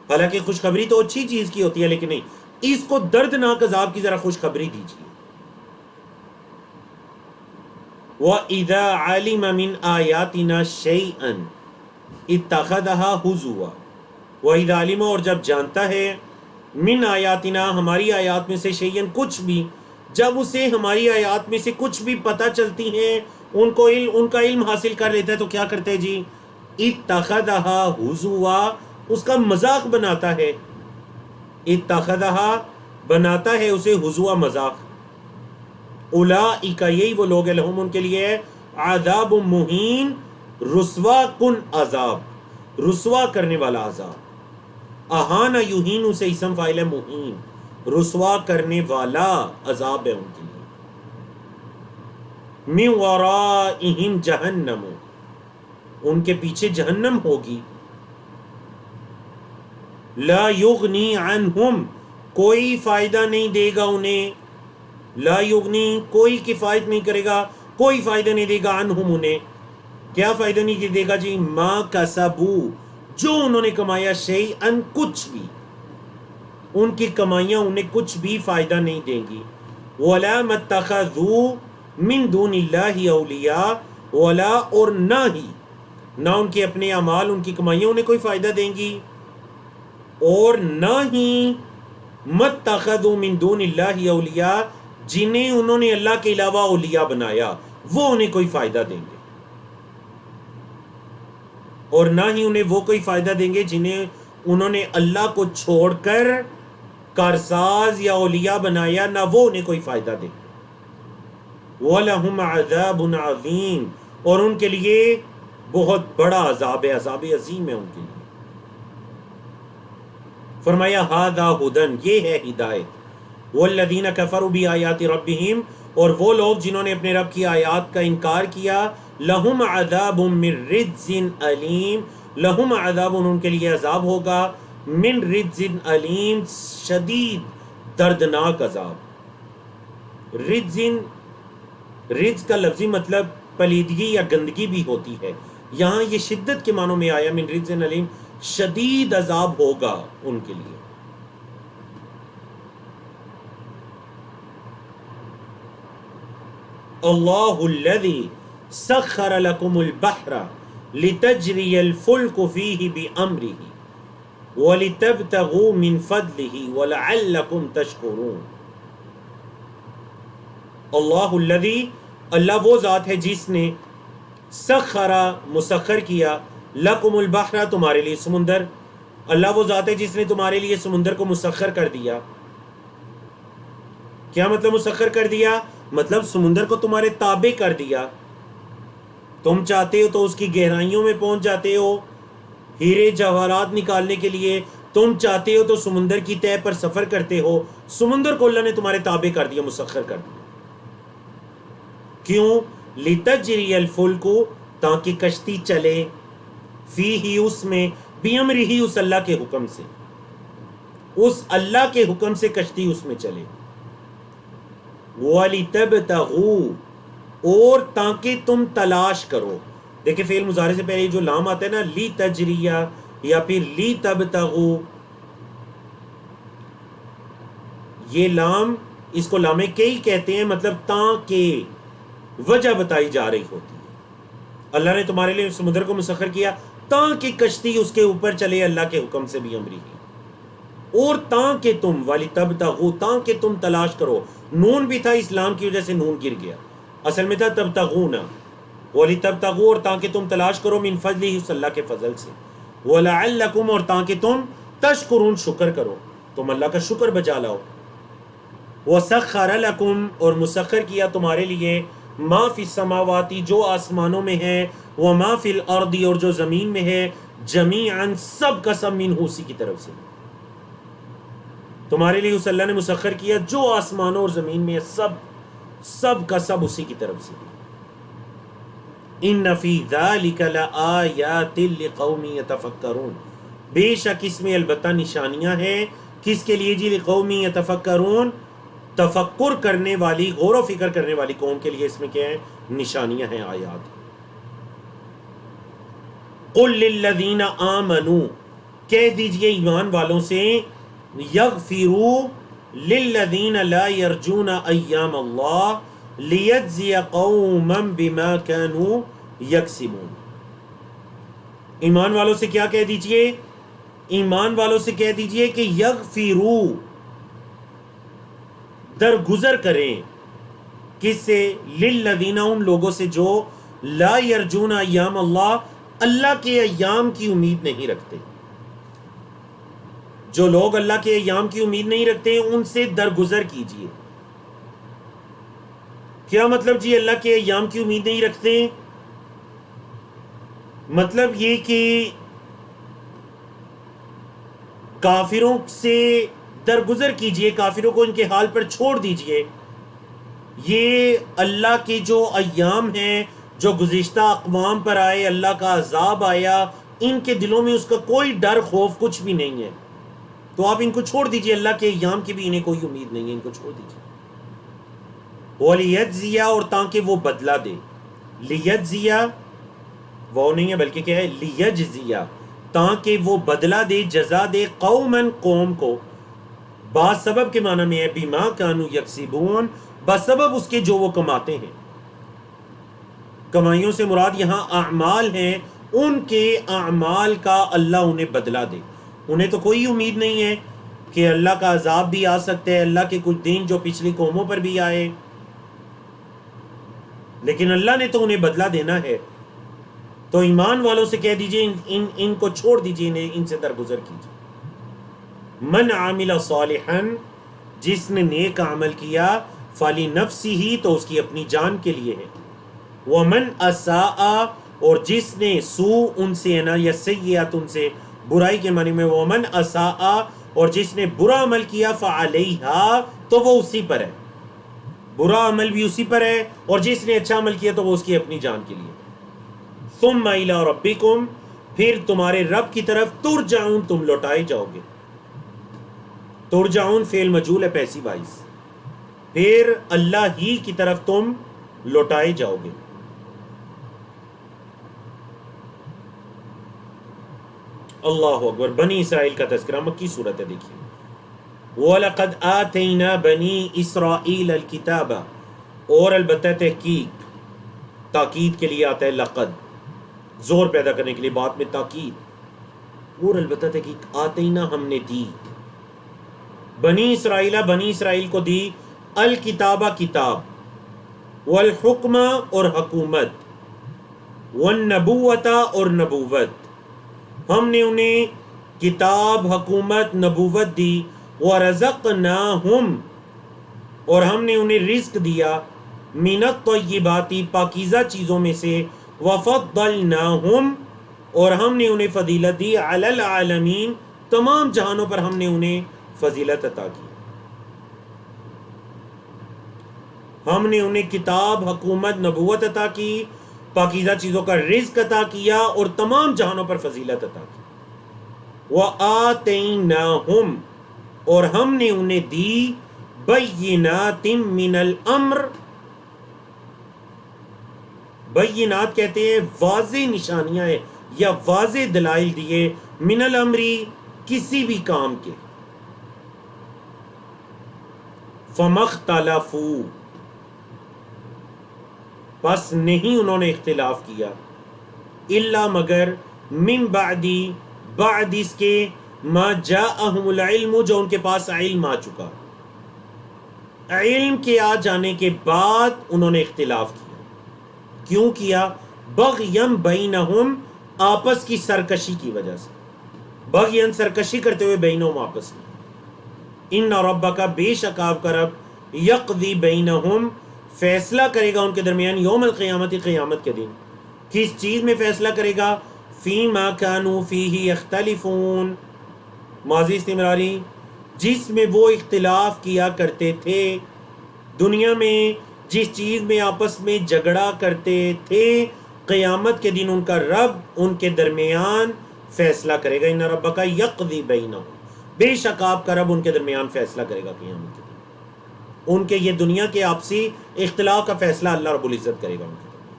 حالانکہ خوشخبری تو اچھی چیز کی ہوتی ہے، لیکن نہیں، اس کو دردناک عذاب کی ذرا خوشخبری دیجئے. وَإِذَا عَلِمَ مِنْ آيَاتِنَا شَيْئًا اتَّخَذَهَا هُزُوًا. وَإِذَا عَلِمَ، اور جب جانتا ہے، من آیاتنا، ہماری آیات میں سے، شیئن، کچھ بھی، جب اسے ہماری آیات میں سے کچھ بھی پتہ چلتی ہیں، ان کا علم حاصل کر لیتا ہے، تو کیا کرتے ہیں جی؟ اتخذها ہزوا، اس کا مذاق بناتا ہے. اتخذها بناتا ہے اسے ہزوا، مذاق. اولئک، یہی وہ لوگ ہیں، لہم، ان کے لیے عذاب مہین، رسوا کن عذاب، رسوا کرنے والا عذاب. اہانا یہین سے اسم فاعل ہے، مہین، رسوا کرنے والا عذاب ہے ان کے لیے. من ورائہم جہنم، ان کے پیچھے جہنم ہوگی. لا یغنی عنہم، کوئی فائدہ نہیں دے گا انہیں. لا یغنی، کوئی کفایت نہیں کرے گا، کوئی فائدہ نہیں دے گا، عنہم، انہیں. کیا فائدہ نہیں دے گا جی؟ ما کسبو، جو انہوں نے کمایا، شیئن، کچھ بھی، ان کی کمائیاں انہیں کچھ بھی فائدہ نہیں دیں گی. ولا متخذوا من دون اللہ اولیاء، ولا، اور نہ ان کے اپنے اعمال، ان کی کمائیاں انہیں کوئی فائدہ دیں گی، اور نہ ہی متخذوا من دون اللہ اولیاء، جنہیں انہوں نے اللہ کے علاوہ اولیاء بنایا، وہ انہیں کوئی فائدہ دیں گے. اور نہ ہی انہیں وہ کوئی فائدہ دیں گے جنہیں انہوں نے اللہ کو چھوڑ کر کارساز یا اولیاء بنایا، نہ وہ انہیں کوئی فائدہ دیں گے. وَلَهُمْ عَذَابٌ عَظِيمٌ، اور ان کے لیے بہت بڑا عذاب ہے، عذاب عظیم ہے ان کے لیے. فرمایا هَذَا هُدًى، یہ ہے ہدایت. وَالَّذِينَ كَفَرُوا بِآيَاتِ رَبِّهِمْ، اور وہ لوگ جنہوں نے اپنے رب کی آیات کا انکار کیا، لہم عذاب من رجز علیم، لہم عذاب، ان کے لیے عذاب ہوگا، من رجز علیم، شدید دردناک عذاب. رجز کا لفظی مطلب پلیدگی یا گندگی بھی ہوتی ہے، یہاں یہ شدت کے معنوں میں آیا، من رجز علیم، شدید عذاب ہوگا ان کے لیے. اللہ الذی سخر لکم البحر لتجری الفلک فیہ بامرہ ولتبتغوا من فضلہ ولعلکم تشکرون. اللہ الذی، اللہ وہ ذات ہے جس نے، سخر، مسخر کیا، لکم البحر، تمہارے لیے سمندر. اللہ وہ ذات ہے جس نے تمہارے لیے سمندر کو مسخر کر دیا. کیا مطلب مسخر کر دیا؟ مطلب سمندر کو تمہارے تابع کر دیا. تم چاہتے ہو تو اس کی گہرائیوں میں پہنچ جاتے ہو ہیرے جواہرات نکالنے کے لیے، تم چاہتے ہو تو سمندر کی تہہ پر سفر کرتے ہو. سمندر کو اللہ نے تمہارے تابع کر دیا، مسخر کر دیا. کیوں؟ لتجری الفلک، تاکہ کشتی چلے، فیہ، اس میں، بامرہ، اس اللہ کے حکم سے، اس اللہ کے حکم سے کشتی اس میں چلے. وَلِتَبْتَغُوا، اور تاکہ تم تلاش کرو. دیکھیں فعل مضارع سے پہلے جو لام آتا ہے نا، لی تجریہ یا پھر لی تبتغوا، یہ لام، اس کو لام کئی کہتے ہیں، مطلب تاکہ، وجہ بتائی جا رہی ہوتی ہے. اللہ نے تمہارے لیے سمندر کو مسخر کیا تاکہ کشتی اس کے اوپر چلے اللہ کے حکم سے، بھی امری ہی، اور تاکہ تم، والی تبتغوا، تاکہ تم تلاش کرو. نون بھی تھا، اسلام کی وجہ سے نون گر گیا، اصل میں تھا تبتغون، والی تبتغوا، اور تاکہ تم تلاش کرو، من فضلہ، اس اللہ کے فضل سے، ولعلکم، اور تاکہ تم تشکرون، شکر کرو، تم اللہ کا شکر بجا لاؤ. وسخر لکم، اور مسخر کیا تمہارے لیے، ما فی السماوات، جو آسمانوں میں ہے، وما فی الارض، اور جو زمین میں ہے، جمیعا، سب کا سب، منہ، اسی کی طرف سے. تمہارے لیے اس اللہ نے مسخر کیا جو آسمانوں اور زمین میں ہے، سب کا سب اسی کی طرف سے. ان فی ذلک لآیات لقوم یتفکرون، بے شک اس میں البتہ نشانیاں ہیں. کس کے لیے جی؟ لقوم یتفکرون، تفکر کرنے والی، غور و فکر کرنے والی قوم کے لیے اس میں کیا ہے؟ نشانیاں ہیں، آیات. قل للذین آمنوا، کہہ دیجئے ایمان والوں سے، یغفروا للذین لا یرجون ایام اللہ لیجزی قوما بما كانوا یکسبون۔ ایمان والوں سے کیا کہہ دیجئے؟ ایمان والوں سے کہہ دیجئے کہ یغفروا، درگزر کریں، کس سے؟ للذین، ان لوگوں سے جو لا یرجون ایام اللہ، اللہ کے ایام کی امید نہیں رکھتے۔ جو لوگ اللہ کے ایام کی امید نہیں رکھتے ان سے درگزر کیجئے۔ کیا مطلب جی اللہ کے ایام کی امید نہیں رکھتے؟ مطلب یہ کہ کافروں سے درگزر کیجئے، کافروں کو ان کے حال پر چھوڑ دیجئے۔ یہ اللہ کے جو ایام ہیں جو گزشتہ اقوام پر آئے، اللہ کا عذاب آیا، ان کے دلوں میں اس کا کوئی ڈر خوف کچھ بھی نہیں ہے، تو آپ ان کو چھوڑ دیجئے، اللہ کے ایام کی بھی انہیں کوئی امید نہیں ہے، ان کو چھوڑ دیجئے۔ وَلِيَجْزِيَ، اور تاکہ وہ بدلہ دے، لیجزیہ وہ نہیں ہے بلکہ کیا ہے؟ لیجزیہ، تاکہ وہ بدلہ دے، جزا دے، قومن، قوم کو، بعض سبب کے معنی میں ہے بما کانوا یکسبون، بسبب اس کے جو وہ کماتے ہیں۔ کمائیوں سے مراد یہاں اعمال ہیں، ان کے اعمال کا اللہ انہیں بدلہ دے۔ انہیں تو کوئی امید نہیں ہے کہ اللہ کا عذاب بھی آ سکتا ہے، اللہ کے کچھ دین جو پچھلی قوموں پر بھی آئے، لیکن اللہ نے تو انہیں بدلہ دینا ہے۔ تو ایمان والوں سے کہہ دیجئے ان کو چھوڑ دیجئے، انہیں ان سے درگزر کیجئے۔ من عامل صالحا، جس نے نیک عمل کیا، فلنفسہ، تو اس کی اپنی جان کے لیے ہے، ومن اساء، اور جس نے سوء ان سے نا یا سیئات ان سے، برائی کے معنی میں، ومن اساء، اور جس نے برا عمل کیا، فعلیہا، تو وہ اسی پر ہے، برا عمل بھی اسی پر ہے، اور جس نے اچھا عمل کیا تو وہ اس کی اپنی جان کے لیے۔ ثم الی ربکم، پھر تمہارے رب کی طرف، ترجعون، تم لوٹائے جاؤ گے۔ ترجعون فعل مجہول ہے، پیسیو وائس، پھر اللہ ہی کی طرف تم لوٹائے جاؤ گے۔ اللہ اکبر۔ بنی اسرائیل کا تذکرہ، مکی صورت ہے، دیکھیے۔ وَلَقَدْ آتَيْنَا بَنِي إِسْرَائِيلَ الْكِتَابَ، اور البتہ تحقیق، تاکید کے لیے آتا ہے لقد، زور پیدا کرنے کے لیے بات میں تاکید، اور البتہ تحقیق، آتینا، ہم نے دی، بنی اسرائیل، بنی اسرائیل کو دی، الکتابہ، کتاب، والحکمہ، اور حکومت، والنبوۃ، اور نبوت، ہم نے انہیں کتاب، حکومت، نبوت دی، ورزقناہم، اور ہم نے انہیں رزق دیا، من الطیبات، پاکیزہ چیزوں میں سے، وفضلناہم، اور ہم نے انہیں فضیلت دی، علی العالمین، تمام جہانوں پر ہم نے انہیں فضیلت عطا کی۔ ہم نے انہیں کتاب، حکومت، نبوت عطا کی، پاکیزہ چیزوں کا رزق عطا کیا، اور تمام جہانوں پر فضیلت عطا کی۔ وَآتَيْنَاهُمْ، اور ہم نے انہیں دی، بینات من الامر، بینات کہتے ہیں واضح نشانیاں ہیں یا واضح دلائل دیے، من الامری، کسی بھی کام کے، فَمَا اخْتَلَفُوا، پس نہیں انہوں نے اختلاف کیا، الا مگر، من بعدی، بعد اس کے، ما جاءہم العلم، جو ان کے پاس علم آ چکا، علم کے آ جانے کے بعد انہوں نے اختلاف کیا۔ کیوں کیا؟ بغیم بینہم، آپس کی سرکشی کی وجہ سے، بغین، سرکشی کرتے ہوئے، بینہم، آپس میں۔ ان ربک، بے شک آپ کا رب، یقضی بینہم، فیصلہ کرے گا ان کے درمیان، یوم القیامت، قیامت کے دن۔ کس چیز میں فیصلہ کرے گا؟ فیما کانوا فیہ یختلفون، ماضی استمراری، جس میں وہ اختلاف کیا کرتے تھے، دنیا میں جس چیز میں آپس میں جھگڑا کرتے تھے، قیامت کے دن ان کا رب ان کے درمیان فیصلہ کرے گا۔ ان ربک یقضی بینہم، بے شک آپ کا رب ان کے درمیان فیصلہ کرے گا قیامت کے دن۔ ان کے یہ دنیا کے آپسی اختلاف کا فیصلہ اللہ رب العزت کرے گا ان کے درمیان۔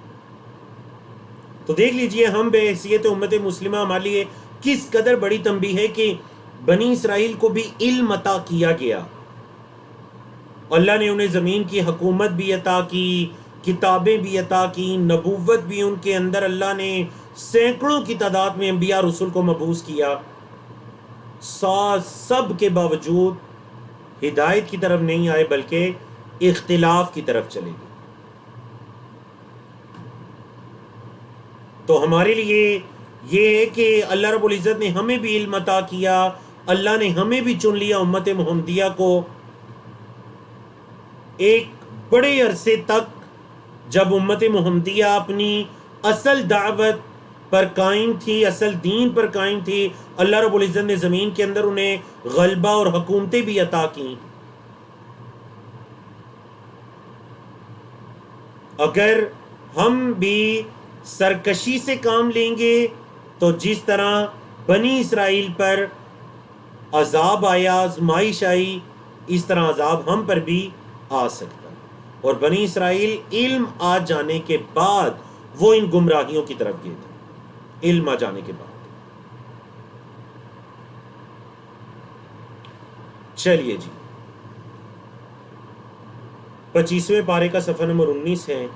تو دیکھ لیجئے ہم بے حیثیت امت مسلمہ ہمارے لیے کس قدر بڑی تنبیہ ہے کہ بنی اسرائیل کو بھی علم عطا کیا گیا. اللہ نے انہیں زمین کی حکومت بھی عطا کی، کتابیں بھی عطا کی، نبوت بھی ان کے اندر اللہ نے سینکڑوں کی تعداد میں انبیاء رسول کو مبعوث کیا. سب کے باوجود ہدایت کی طرف نہیں آئے بلکہ اختلاف کی طرف چلے گئے. تو ہمارے لیے یہ ہے کہ اللہ رب العزت نے ہمیں بھی علم عطا کیا، اللہ نے ہمیں بھی چن لیا امت محمدیہ کو. ایک بڑے عرصے تک جب امت محمدیہ اپنی اصل دعوت پر قائم تھی، اصل دین پر قائم تھی، اللہ رب العزت نے زمین کے اندر انہیں غلبہ اور حکومتیں بھی عطا کیں. اگر ہم بھی سرکشی سے کام لیں گے تو جس طرح بنی اسرائیل پر عذاب آیا، آزمائش آئی، اس طرح عذاب ہم پر بھی آ سکتا ہے. اور بنی اسرائیل علم آ جانے کے بعد وہ ان گمراہیوں کی طرف گئے تھے، علم آ جانے کے بعد. چلیے جی، 25ویں پارے کا صفحہ نمبر 19 ہے،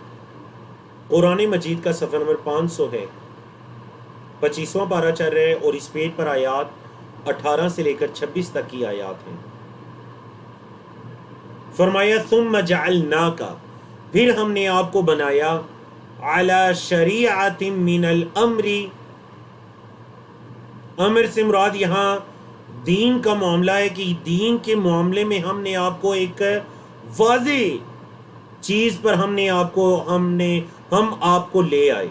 قرآن مجید کا صفحہ نمبر 500 ہے. 25واں پارہ چل رہا ہے اور اس پیج پر آیات 18 سے لے کر 26 تک کی آیات ہیں. فرمایا ثم جعلناک، پھر ہم نے آپ کو بنایا، علی شریعت من الامر، امر سے مراد یہاں دین کا معاملہ ہے کہ دین کے معاملے میں ہم نے آپ کو ایک واضح چیز پر ہم آپ کو لے آئے.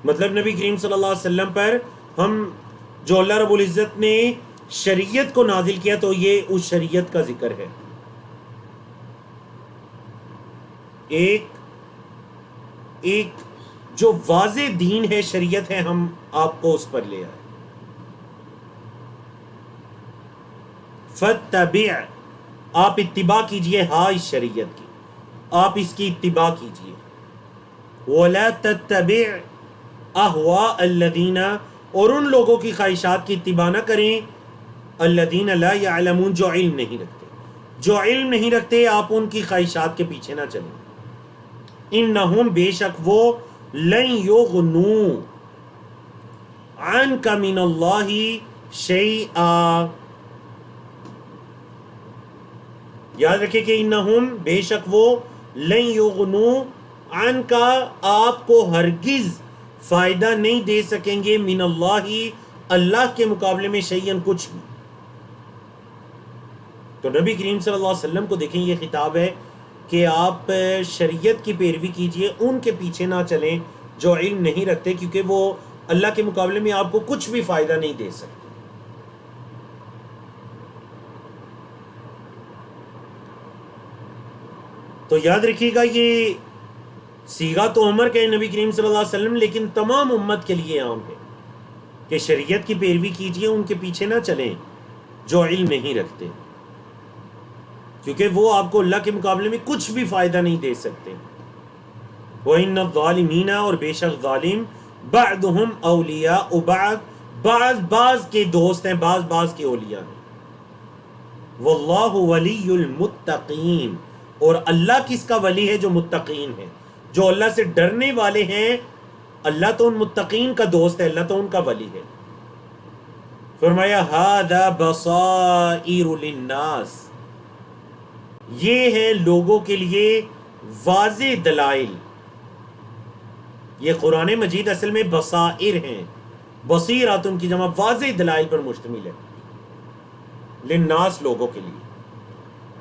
مطلب نبی کریم صلی اللہ علیہ وسلم پر ہم جو اللہ رب العزت نے شریعت کو نازل کیا تو یہ اس شریعت کا ذکر ہے. ایک جو واضح دین ہے، شریعت ہے، ہم آپ کو اس پر لے آئے. فَاتَّبِعْ، آپ اتباع کیجئے اس شریعت کی، آپ اس کی اتباع کیجئے. وَلَا تَتَّبِعْ أَهْوَاءَ الَّذِينَ، اور ان لوگوں کی خواہشات کی اتباع نہ کریں، الَّذِينَ لَا يَعْلَمُونَ، جو علم نہیں رکھتے. جو علم نہیں رکھتے آپ ان کی خواہشات کے پیچھے نہ چلیں. انہم، بے شک وہ، لن یغنوا عنک من اللہ شیئا، یاد رکھیں کہ انہم، بے شک وہ، لن یغنوا عنک، آپ کو ہرگز فائدہ نہیں دے سکیں گے، من اللہ، اللہ کے مقابلے میں، شیئن، کچھ بھی. تو نبی کریم صلی اللہ علیہ وسلم کو دیکھیں یہ خطاب ہے کہ آپ شریعت کی پیروی کیجئے، ان کے پیچھے نہ چلیں جو علم نہیں رکھتے، کیونکہ وہ اللہ کے مقابلے میں آپ کو کچھ بھی فائدہ نہیں دے سکتے. تو یاد رکھیے گا یہ صیغہ تو عمر کا ہے نبی کریم صلی اللہ علیہ وسلم، لیکن تمام امت کے لیے عام ہے کہ شریعت کی پیروی کیجئے، ان کے پیچھے نہ چلیں جو علم نہیں رکھتے، کیونکہ وہ آپ کو اللہ کے مقابلے میں کچھ بھی فائدہ نہیں دے سکتے. وَإِنَّ الظَّالِمِينَ، اور بے شک ظالم، بَعْضُهُمْ أَوْلِيَاءُ بَعْض، بعض کے دوست ہیں، بعض کے اولیاء ہیں. وَاللَّهُ وَلِيُّ الْمُتَّقِينَ، اور اللہ کس کا ولی ہے؟ جو متقین ہیں، جو اللہ سے ڈرنے والے ہیں. اللہ تو ان متقین کا دوست ہے، اللہ تو ان کا ولی ہے. فرمایا هَذَا بَصَائِرُ لِلنَّاسِ، یہ ہے لوگوں کے لیے واضح دلائل. یہ قرآن مجید اصل میں بصائر ہیں، بصیرات ان کی جمع، واضح دلائل پر مشتمل ہے. للناس، لوگوں کے لیے.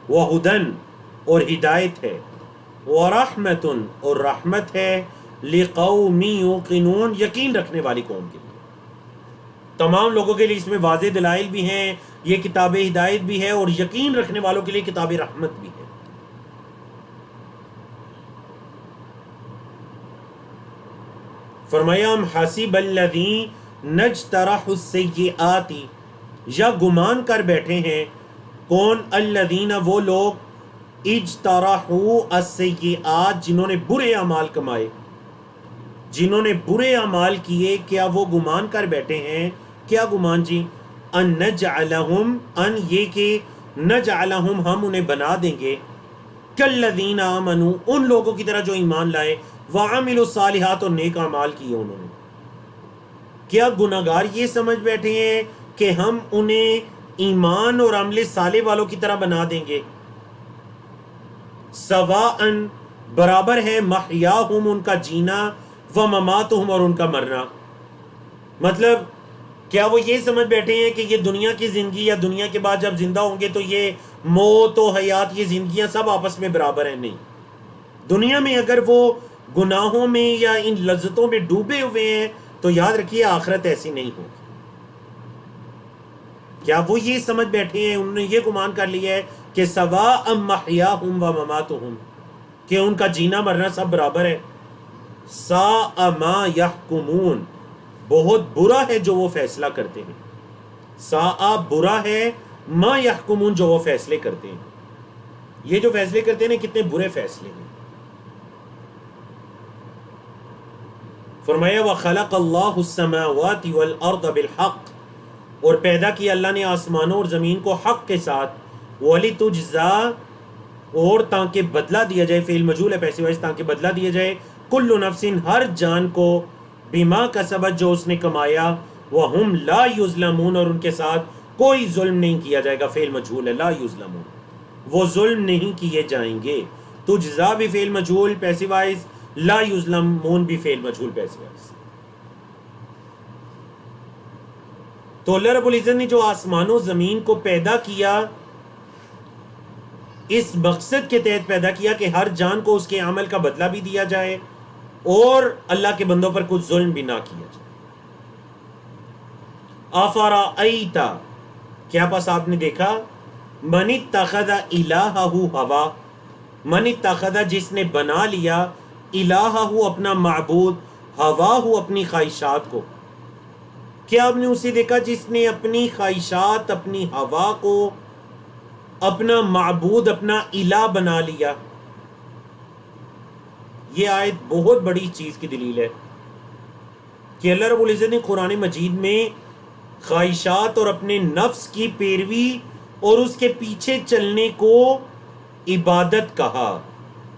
وہدن، اور ہدایت ہے. ورحمتن، اور رحمت ہے. لقوم یوقنون، یقین رکھنے والی قوم کے لیے. تمام لوگوں کے لیے اس میں واضح دلائل بھی ہیں، یہ کتاب ہدایت بھی ہے، اور یقین رکھنے والوں کے لیے کتاب رحمت بھی ہے. فرمایا ہم حسب الذین اجترحوا السیئات، یا گمان کر بیٹھے ہیں کون؟ الذین، وہ لوگ، اجترحوا السیئات، جنہوں نے برے اعمال کمائے. جنہوں نے برے اعمال کیے کیا وہ گمان کر بیٹھے ہیں؟ کیا گمان جی؟ ان نجعلہم، ان یہ کہ نجعلہم ہم انہیں بنا دیں گے، کالذین آمنوا ان لوگوں کی طرح جو ایمان لائے، وعملوا الصالحات اور نیک اعمال کیے انہوں نے۔ کیا گناہگار یہ سمجھ بیٹھے ہیں کہ ہم انہیں ایمان اور عمل صالح والوں کی طرح بنا دیں گے؟ سواءً برابر ہے، محیاہم ان کا جینا، ومماتہم اور ان کا مرنا۔ مطلب کیا وہ یہ سمجھ بیٹھے ہیں کہ یہ دنیا کی زندگی یا دنیا کے بعد جب زندہ ہوں گے تو یہ موت و حیات، یہ زندگیاں سب آپس میں برابر ہیں؟ نہیں۔ دنیا میں اگر وہ گناہوں میں یا ان لذتوں میں ڈوبے ہوئے ہیں تو یاد رکھیے آخرت ایسی نہیں ہوگی۔ کیا وہ یہ سمجھ بیٹھے ہیں، انہوں نے یہ گمان کر لیا ہے کہ سواء محیاہم و مماتہم، کہ ان کا جینا مرنا سب برابر ہے؟ ساء ما یحکمون، بہت برا ہے جو وہ فیصلہ کرتے ہیں۔ ساء برا ہے، ما یحکمون جو وہ فیصلے کرتے ہیں۔ یہ جو فیصلے کرتے ہیں نا، کتنے برے فیصلے ہیں۔ فرمایا وَخَلَقَ اللَّهُ السَّمَاوَاتِ وَالْأَرْضَ بِالْحَقِّ، اور پیدا کیا اللہ نے آسمانوں اور زمین کو حق کے ساتھ، وَلِتُجْزَا، اور تاکہ بدلہ دیا جائے، فعل مجہول ہے پیسے وائز، تاکہ بدلہ دیا جائے، کل نفس ہر جان کو، بما کسبت جو اس نے کمایا، وہم لا یظلمون اور ان کے ساتھ کوئی ظلم نہیں کیا جائے گا، فعل مجہول ہے، لا یظلمون، وہ ظلم نہیں کیے جائیں گے۔ تجزا بھی فعل مجہول پیسے وائز، لا یظلمون بھی فعل مجہول پیسے وائز۔ تو اللہ رب العزت نے جو آسمان و زمین کو پیدا کیا، اس مقصد کے تحت پیدا کیا کہ ہر جان کو اس کے عمل کا بدلہ بھی دیا جائے اور اللہ کے بندوں پر کچھ ظلم بھی نہ کیا جائے۔ افرأیت، کیا پس آپ نے دیکھا، من اتخذ الہہ ہوا، من اتخذ جس نے بنا لیا، الہہ اپنا معبود، ہواہ اپنی خواہشات کو۔ کیا آپ نے اسے دیکھا جس نے اپنی خواہشات، اپنی ہوا کو اپنا معبود، اپنا الہ بنا لیا؟ یہ آیت بہت بڑی چیز کی دلیل ہے کہ اللہ رب العزت نے قرآن مجید میں خواہشات اور اپنے نفس کی پیروی اور اس کے پیچھے چلنے کو عبادت کہا،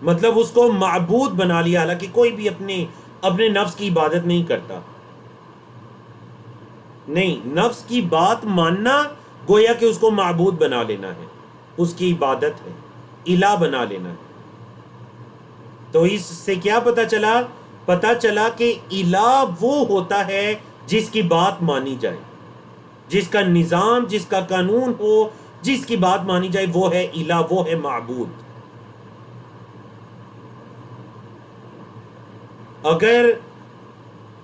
مطلب اس کو معبود بنا لیا، حالانکہ کوئی بھی اپنے نفس کی عبادت نہیں کرتا۔ نہیں، نفس کی بات ماننا گویا کہ اس کو معبود بنا لینا ہے، اس کی عبادت ہے، الہ بنا لینا ہے۔ تو اس سے کیا پتہ چلا؟ پتہ چلا کہ الہ وہ ہوتا ہے جس کی بات مانی جائے، جس کا نظام، جس کا قانون ہو، جس کی بات مانی جائے، وہ ہے الہ، وہ ہے معبود۔ اگر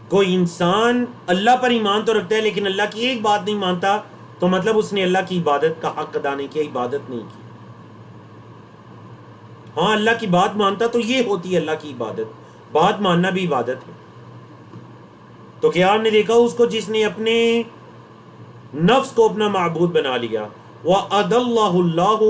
کوئی انسان اللہ پر ایمان تو رکھتا ہے لیکن اللہ کی ایک بات نہیں مانتا تو مطلب اس نے اللہ کی عبادت کا حق ادا نہیں کیا، عبادت نہیں کی۔ ہاں اللہ کی بات مانتا تو یہ ہوتی ہے اللہ کی عبادت، بات ماننا بھی عبادت ہے۔ تو کیا آپ نے دیکھا اس کو جس نے اپنے نفس کو اپنا معبود بنا لیا، وَأَضَلَّهُ اللَّهُ،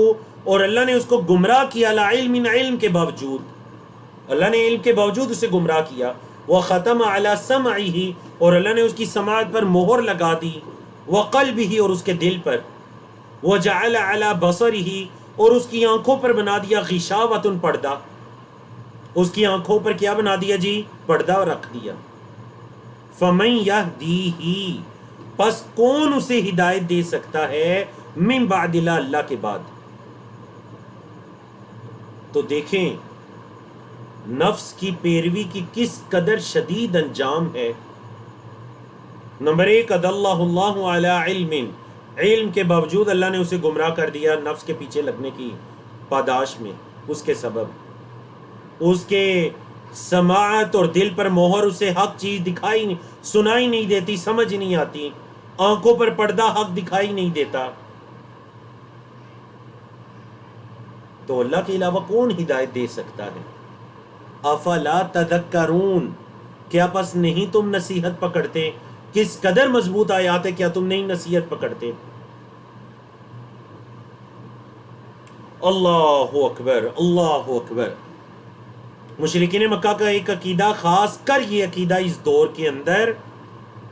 اور اللہ نے اس کو گمراہ کیا، عَلَىٰ عِلْمٍ، علم کے باوجود، اللہ نے علم کے باوجود اسے گمراہ کیا، وَخَتَمَ عَلَىٰ سَمْعِهِ، اور اللہ نے اس کی سماعت پر مہر لگا دی، وَقَلْبِهِ، اور اس کے دل پر، وَجَعَلَ عَلَىٰ بَصَرِهِ، اور اس کی آنکھوں پر بنا دیا غشاوۃ، پردہ، اس کی آنکھوں پر کیا بنا دیا جی؟ پردہ رکھ دیا۔ فَمَن يَهْدِيهِ، پس کون اسے ہدایت دے سکتا ہے، من بعد اللہ، اللہ کے بعد۔ تو دیکھیں نفس کی پیروی کی کس قدر شدید انجام ہے۔ نمبر 1، اضلہ اللہ علی علم، علم کے باوجود اللہ نے اسے گمراہ کر دیا نفس کے پیچھے لگنے کی پاداش میں، اس کے سبب، اس کے سماعت اور دل پر مہر، اسے حق چیز سنائی نہیں دیتی، سمجھ نہیں آتی، آنکھوں پر پردہ، حق دکھائی نہیں دیتا۔ تو اللہ کے علاوہ کون ہدایت دے سکتا ہے؟ افلا تذکرون، کیا پس نہیں تم نصیحت پکڑتے؟ کس قدر مضبوط آیات ہے، کیا تم نہیں نصیحت پکڑتے؟ اللہ اکبر، اللہ اکبر۔ مشرکین مکہ کا ایک عقیدہ، خاص کر یہ عقیدہ اس دور کے اندر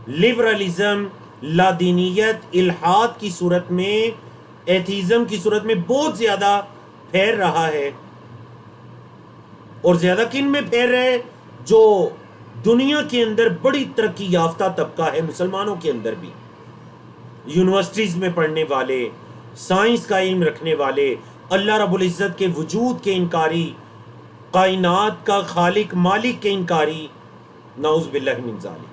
لبرلزم، لادینیت، الحاد کی صورت میں، ایتھیزم کی صورت میں بہت زیادہ پھیل رہا ہے. اور زیادہ کن میں پھیل رہا ہے؟ جو دنیا کے اندر بڑی ترقی یافتہ طبقہ ہے، مسلمانوں کے اندر بھی، یونیورسٹیز میں پڑھنے والے، سائنس کا علم رکھنے والے، اللہ رب العزت کے وجود کے انکاری، کائنات کا خالق مالک کے انکاری، نعوذ باللہ من ذالک.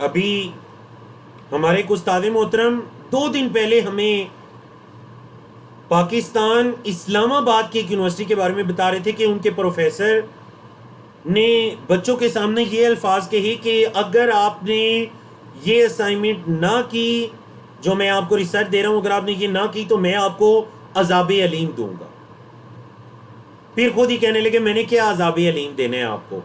ابھی ہمارے ایک استاد محترم 2 دن پہلے ہمیں پاکستان اسلام آباد کی ایک یونیورسٹی کے بارے میں بتا رہے تھے کہ ان کے پروفیسر نے بچوں کے سامنے یہ الفاظ کہے کہ اگر آپ نے یہ اسائنمنٹ نہ کی، جو میں آپ کو ریسرچ دے رہا ہوں، اگر آپ نے یہ نہ کی تو میں آپ کو عذاب علیم دوں گا. پھر خود ہی کہنے لگے میں نے کیا عذاب علیم دینا ہے آپ کو،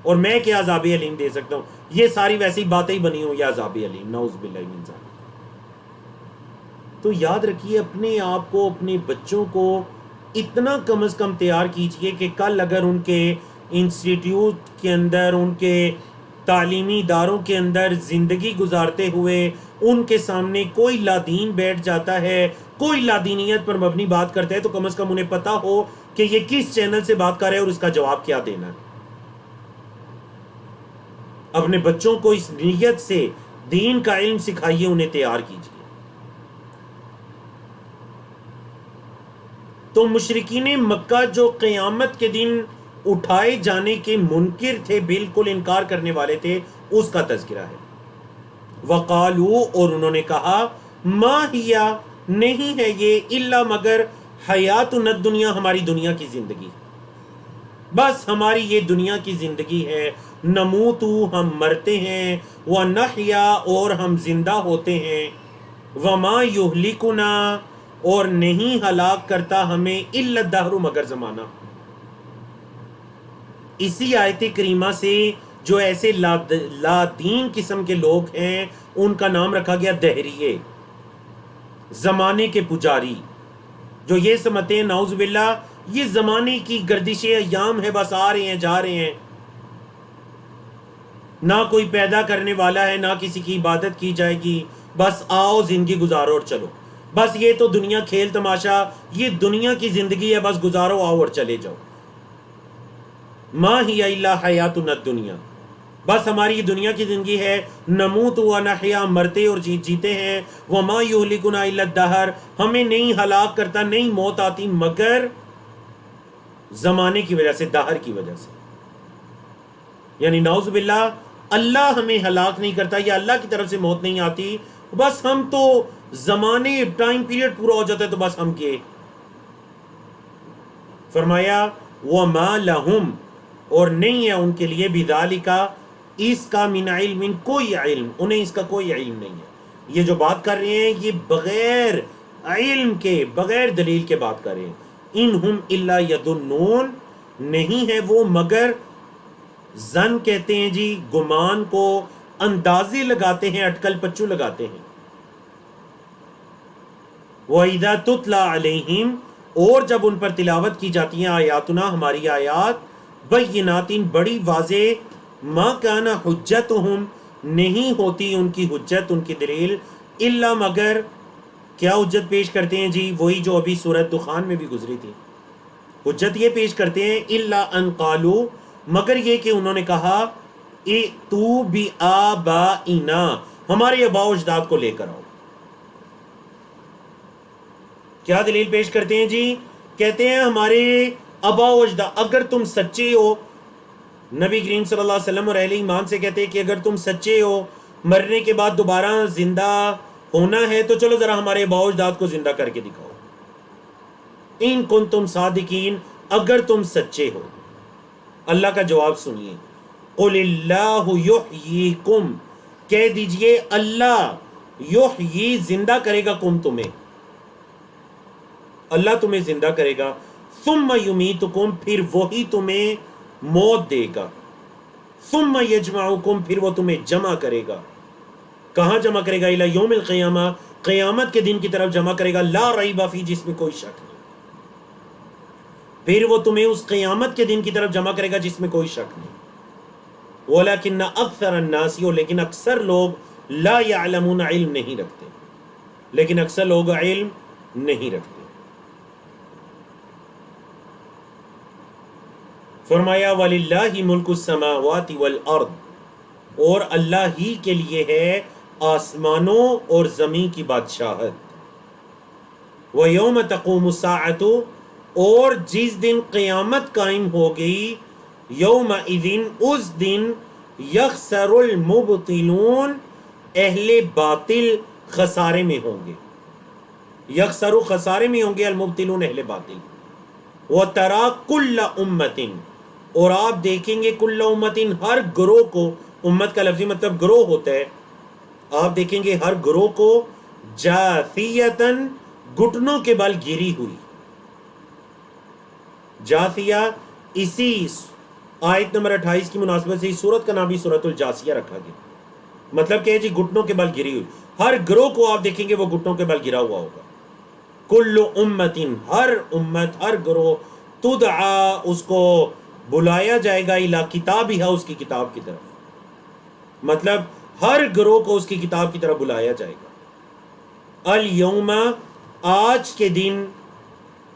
اور میں کیا عذاب علیم دے سکتا ہوں، یہ ساری ویسی باتیں ہی بنی ہوں یا عذاب علیم، نعوذ باللہ من ذالک. تو یاد رکھیے اپنے آپ کو، اپنے بچوں کو اتنا کم از کم تیار کیجئے کہ کل اگر ان کے انسٹیٹیوٹ کے اندر، ان کے تعلیمی اداروں کے اندر زندگی گزارتے ہوئے ان کے سامنے کوئی لادین بیٹھ جاتا ہے، کوئی لادینیت پر مبنی بات کرتا ہے، تو کم از کم انہیں پتا ہو کہ یہ کس چینل سے بات کر رہے ہیں اور اس کا جواب کیا دینا ہے. اپنے بچوں کو اس نیت سے دین کا علم سکھائیے، انہیں تیار کیجیے. تو مشرکین مکہ جو قیامت کے دن اٹھائے جانے کے منکر تھے، بالکل انکار کرنے والے تھے، اس کا تذکرہ ہے. وقالو، اور انہوں نے کہا، ما ہیا، نہیں ہے یہ، الا مگر حیاتنا الدنیا، ہماری دنیا کی زندگی، بس ہماری یہ دنیا کی زندگی ہے. نموتو، ہم مرتے ہیں، ونحیا، اور ہم زندہ ہوتے ہیں. وما یہلکنا، اور نہیں ہلاک کرتا ہمیں، الا الدہر، مگر زمانہ. اسی آیت کریمہ سے جو ایسے لادین قسم کے لوگ ہیں ان کا نام رکھا گیا دہریے، زمانے کے پجاری، جو یہ سمجھتے ہیں نعوذ باللہ یہ زمانے کی گردش ایام ہے، بس آ رہے ہیں جا رہے ہیں، نہ کوئی پیدا کرنے والا ہے، نہ کسی کی عبادت کی جائے گی، بس آؤ زندگی گزارو اور چلو، بس یہ تو دنیا کھیل تماشا، یہ دنیا کی زندگی ہے، بس گزارو، آؤ اور چلے جاؤ. ما ہی الا حیاتنا الدنیا، بس ہماری یہ دنیا کی زندگی ہے. نموت و نحیا، مرتے اور جیتے ہیں. وما یہلکنا الا الدہر، ہمیں نہیں ہلاک کرتا، نہیں موت آتی مگر زمانے کی وجہ سے، دہر کی وجہ سے. یعنی نعوذ باللہ اللہ ہمیں ہلاک نہیں کرتا یا اللہ کی طرف سے موت نہیں آتی، بس ہم تو زمانے ٹائم پیریڈ پورا ہو جاتا ہے تو بس ہم کے. فرمایا وما لہم، اور نہیں ہے ان کے لیے، بذالک، اس کا، من علم، کوئی علم، انہیں اس کا کوئی علم نہیں ہے. یہ جو بات کر رہے ہیں یہ بغیر علم کے، بغیر دلیل کے بات کر رہے ہیں. انہم الا یظنون، نہیں ہے وہ مگر ظن کہتے ہیں جی، گمان کو، اندازے لگاتے ہیں، اٹکل پچو لگاتے ہیں. وَإِذَا تُتْلَى عَلَيْهِمْ، اور جب ان پر تلاوت کی جاتی ہیں آیاتنا، ہماری آیات، بینات، بڑی واضح، ما کان حجتہم، نہیں ہوتی ان کی حجت، ان کی دلیل، الا مگر، کیا حجت پیش کرتے ہیں جی؟ وہی جو ابھی سورۃ دخان میں بھی گزری تھی. حجت یہ پیش کرتے ہیں، الا ان قالوا، مگر یہ کہ انہوں نے کہا، ائتوا بآبائنا، ہمارے آباء و اجداد کو لے کر آؤ. کیا دلیل پیش کرتے ہیں جی؟ کہتے ہیں ہمارے آباء و اجداد، اگر تم سچے ہو، نبی کریم صلی اللہ علیہ وسلم اور اہل ایمان سے کہتے ہیں کہ اگر تم سچے ہو، مرنے کے بعد دوبارہ زندہ ہونا ہے، تو چلو ذرا ہمارے آباء و اجداد کو زندہ کر کے دکھاؤ. ان کنتم صادقین، اگر تم سچے ہو. اللہ کا جواب سنیے، قل اللہ یحییکم، کہہ دیجئے اللہ یحیی، زندہ کرے گا، کم، تمہیں، اللہ تمہیں زندہ کرے گا. ثم یمیتکم، پھر وہی تمہیں موت دے گا. ثم یجمعکم، پھر وہ تمہیں جمع کرے گا. کہاں جمع کرے گا؟ الی یوم القیامہ، قیامت کے دن کی طرف جمع کرے گا، لا ریب فی، جس میں کوئی شک نہیں. پھر وہ تمہیں اس قیامت کے دن کی طرف جمع کرے گا جس میں کوئی شک نہیں. وَلَكِنَّ أَكْثَرَ النَّاسِ، لیکن اکثر لوگ لا يعلمون، علم نہیں رکھتے، لیکن اکثر لوگ علم نہیں رکھتے. فرمایا وَلِلَّهِ مُلْكُ السَّمَاوَاتِ وَالْأَرْضِ، اور اللہ ہی کے لیے ہے آسمانوں اور زمین کی بادشاہت. وَيَوْمَ تَقُومُ السَّاعَةُ، اور جس دن قیامت قائم ہوگی، یومئذ، اس دن، یخسر المبطلون، اہل باطل خسارے میں ہوں گے. یخسر خسارے میں ہوں گے، المبطلون اہل باطل. وَتَرَا كُلَّ أُمَّةٍ، اور آپ دیکھیں گے کل امتن، ہر گروہ کو، امت کا لفظی مطلب گروہ ہوتا ہے، آپ دیکھیں گے ہر گروہ کو، جاثیتاً، گھٹنوں کے بل گری ہوئی. جاثیہ، اسی آیت نمبر 28 کی مناسبت سے اس سورت کا نام بھی سورۃ الجاثیہ رکھا گیا. مطلب کہ جی گھٹنوں کے بل گری ہوئی، ہر گروہ کو آپ دیکھیں گے وہ گھٹنوں کے بل گرا ہوا ہوگا. کل امتن، ہر امت، ہر گروہ، تدعا، اس کو بلایا جائے گا، الی کتابہا، اس کی کتاب کی طرف. مطلب ہر گروہ کو اس کی کتاب کی طرف بلایا جائے گا. الیوم، آج کے دن،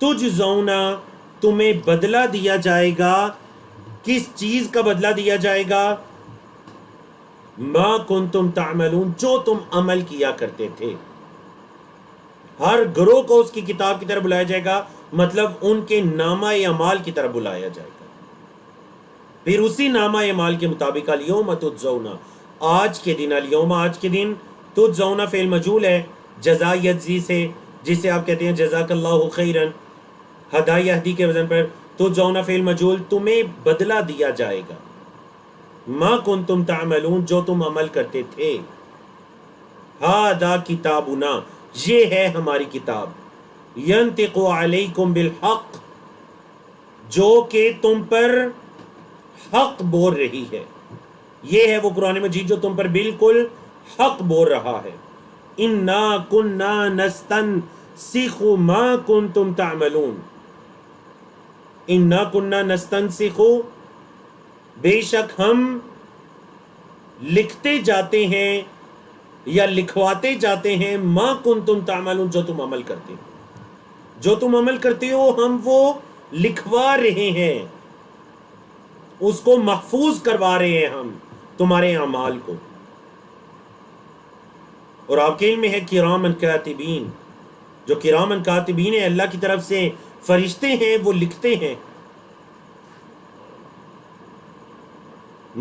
تجزون، تمہیں بدلہ دیا جائے گا. کس چیز کا بدلہ دیا جائے گا؟ ما کنتم تعملون، جو تم عمل کیا کرتے تھے. ہر گروہ کو اس کی کتاب کی طرف بلایا جائے گا، مطلب ان کے نامہ اعمال کی طرف بلایا جائے گا. پھر اسی نامہ اعمال کے مطابق الیوم تجزون، آج کے دن، الیوم، آج کے دن، تجزون فعل مجہول ہے جزا یجزی سے، جسے آپ کہتے ہیں جزاک اللہ خیرا، ہدا یہدی کے وزن پر. تجزون فعل مجہول، تمہیں بدلہ دیا جائے گا. ما کنتم تعملون، جو تم عمل کرتے تھے. ھذا کتابنا، یہ ہے ہماری کتاب. ینطق علیکم بالحق، جو کہ تم پر حق بول رہی ہے. یہ ہے وہ قرآن مجید جو تم پر بالکل حق بول رہا ہے. انا کننا نستنسخ ما کنتم تعملون، انا کننا نستنسخ، بے شک ہم لکھتے جاتے ہیں یا لکھواتے جاتے ہیں، ما کنتم تعملون، جو تم عمل کرتے ہو. جو تم عمل کرتے ہو ہم وہ لکھوا رہے ہیں، اس کو محفوظ کروا رہے ہیں ہم تمہارے اعمال کو. اور آپ کے علم میں ہے کرامن کاتبین، جو کرامن کاتبین ہیں اللہ کی طرف سے فرشتے ہیں، وہ لکھتے ہیں.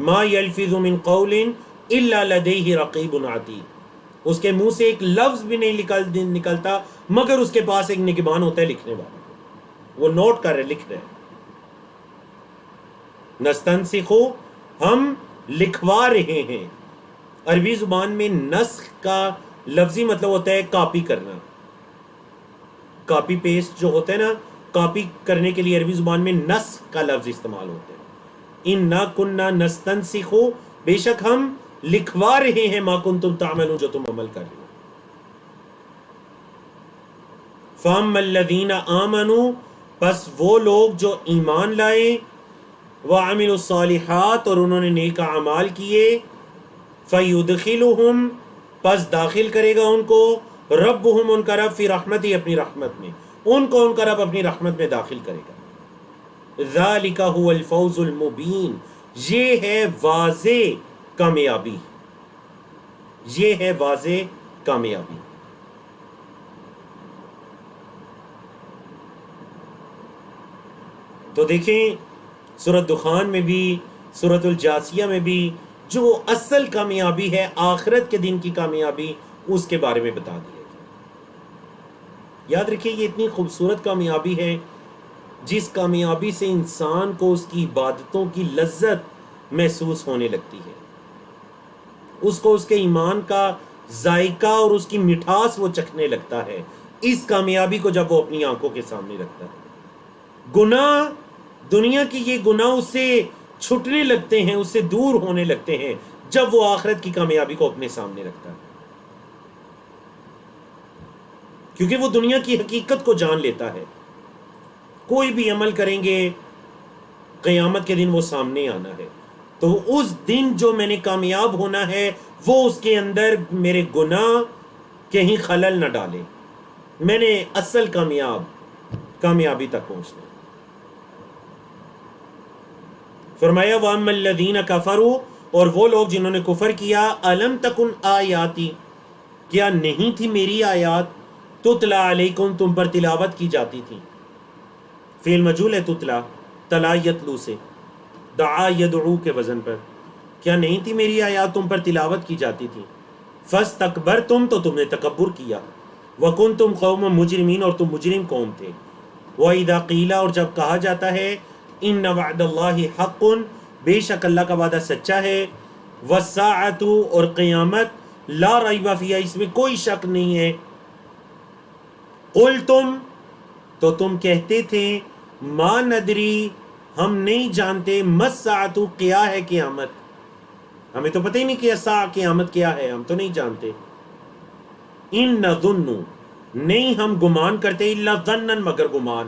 ما یلفظ من قول الا لدیہ رقیب عتید، اس کے منہ سے ایک لفظ بھی نہیں نکلتا مگر اس کے پاس ایک نگہبان ہوتا ہے لکھنے والا، وہ نوٹ کر رہے، لکھ رہے. نستنسخو، ہم لکھوا رہے ہیں. عربی زبان میں نسخ کا لفظی مطلب ہوتا ہے کاپی کرنا. کاپی پیسٹ جو ہوتا ہے نا، کاپی کرنے کے لیے عربی زبان میں نسخ کا لفظ استعمال ہوتا ہے. انا کننا نستنسخ، بے شک ہم لکھوا رہے ہیں، ما کنتم تعملون، جو تم عمل کر رہے ہو. فاما الذین آمنوا، پس وہ لوگ جو ایمان لائے، وعملوا الصالحات، اور انہوں نے نیک اعمال کیے، فیدخلہم، پس داخل کرے گا ان کو، ربہم، ان کا رب، فی رحمتہ، اپنی رحمت میں، ان کو ان کا رب اپنی رحمت میں داخل کرے گا. ذالک هو الفوز المبین، یہ ہے واضح کامیابی، یہ ہے واضح کامیابی. تو دیکھیں سورۃ دخان میں بھی، سورۃ الجاثیہ میں بھی جو اصل کامیابی ہے، آخرت کے دن کی کامیابی، اس کے بارے میں بتا دیا گیا. یاد رکھیے یہ اتنی خوبصورت کامیابی ہے جس کامیابی سے انسان کو اس کی عبادتوں کی لذت محسوس ہونے لگتی ہے، اس کو اس کے ایمان کا ذائقہ اور اس کی مٹھاس وہ چکھنے لگتا ہے، اس کامیابی کو جب وہ اپنی آنکھوں کے سامنے رکھتا ہے. گناہ، دنیا کی یہ گناہ اس سے چھٹنے لگتے ہیں، اس سے دور ہونے لگتے ہیں جب وہ آخرت کی کامیابی کو اپنے سامنے رکھتا ہے. کیونکہ وہ دنیا کی حقیقت کو جان لیتا ہے. کوئی بھی عمل کریں گے قیامت کے دن وہ سامنے آنا ہے. تو اس دن جو میں نے کامیاب ہونا ہے وہ اس کے اندر میرے گناہ کہیں خلل نہ ڈالے. میں نے اصل کامیابی تک پہنچنا. فرمایا وَأَمَّا الَّذِينَ كَفَرُوا، اور وہ لوگ جنہوں نے کفر کیا، أَلَمْ تَكُنْ آیاتی، کیا نہیں تھی میری آیات، تتلا علیکم، تم پر تلاوت کی جاتی تھی. فعل مجہول ہے تتلا، تلا یتلو سے، دعا یدعو کے وزن پر. کیا نہیں تھی میری آیات تم پر تلاوت کی جاتی تھی. فاستکبرتم، تو تم نے تکبر کیا. وکنتم قوم مجرمین، اور تم مجرم قوم تھے. وَإِذَا قِيلَ، اور جب کہا جاتا ہے ان وعد اللہ حق، بے شک اللہ کا وعدہ سچا ہے. والساعۃ، اور قیامت، لا ریب فیہا، اس میں کوئی شک نہیں ہے. قلتم، تو تم کہتے تھے، ما ندری، ہم نہیں جانتے، ما الساعۃ، کیا ہے قیامت. ہمیں تو پتہ ہی نہیں کہ قیامت کیا ہے، ہم تو نہیں جانتے. ان نظن، نہیں ہم گمان کرتے، الا ظنا، مگر گمان.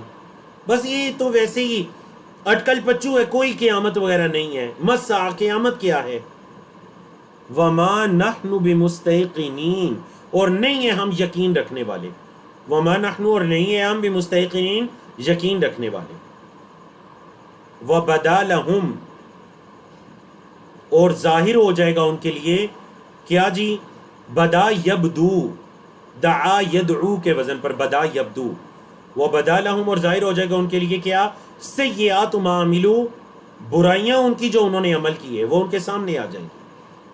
بس یہ تو ویسے ہی اٹکل پچو ہے، کوئی قیامت وغیرہ نہیں ہے. ما الساعۃ، قیامت کیا ہے. وما نحن بمستيقنین، اور نہیں ہے ہم یقین رکھنے والے. وما نحن، اور نہیں ہے ہم بمستيقنین، یقین رکھنے والے. وبدا لہم، اور ظاہر ہو جائے گا ان کے لیے. کیا جی، بدا یبدو، دعا یدعو کے وزن پر بدا یبدو. وبدا لہم، اور ظاہر ہو جائے گا ان کے لیے کیا، سیئات ما عملوا، برائیاں ان کی جو انہوں نے عمل کی ہے وہ ان کے سامنے آ جائیں گی.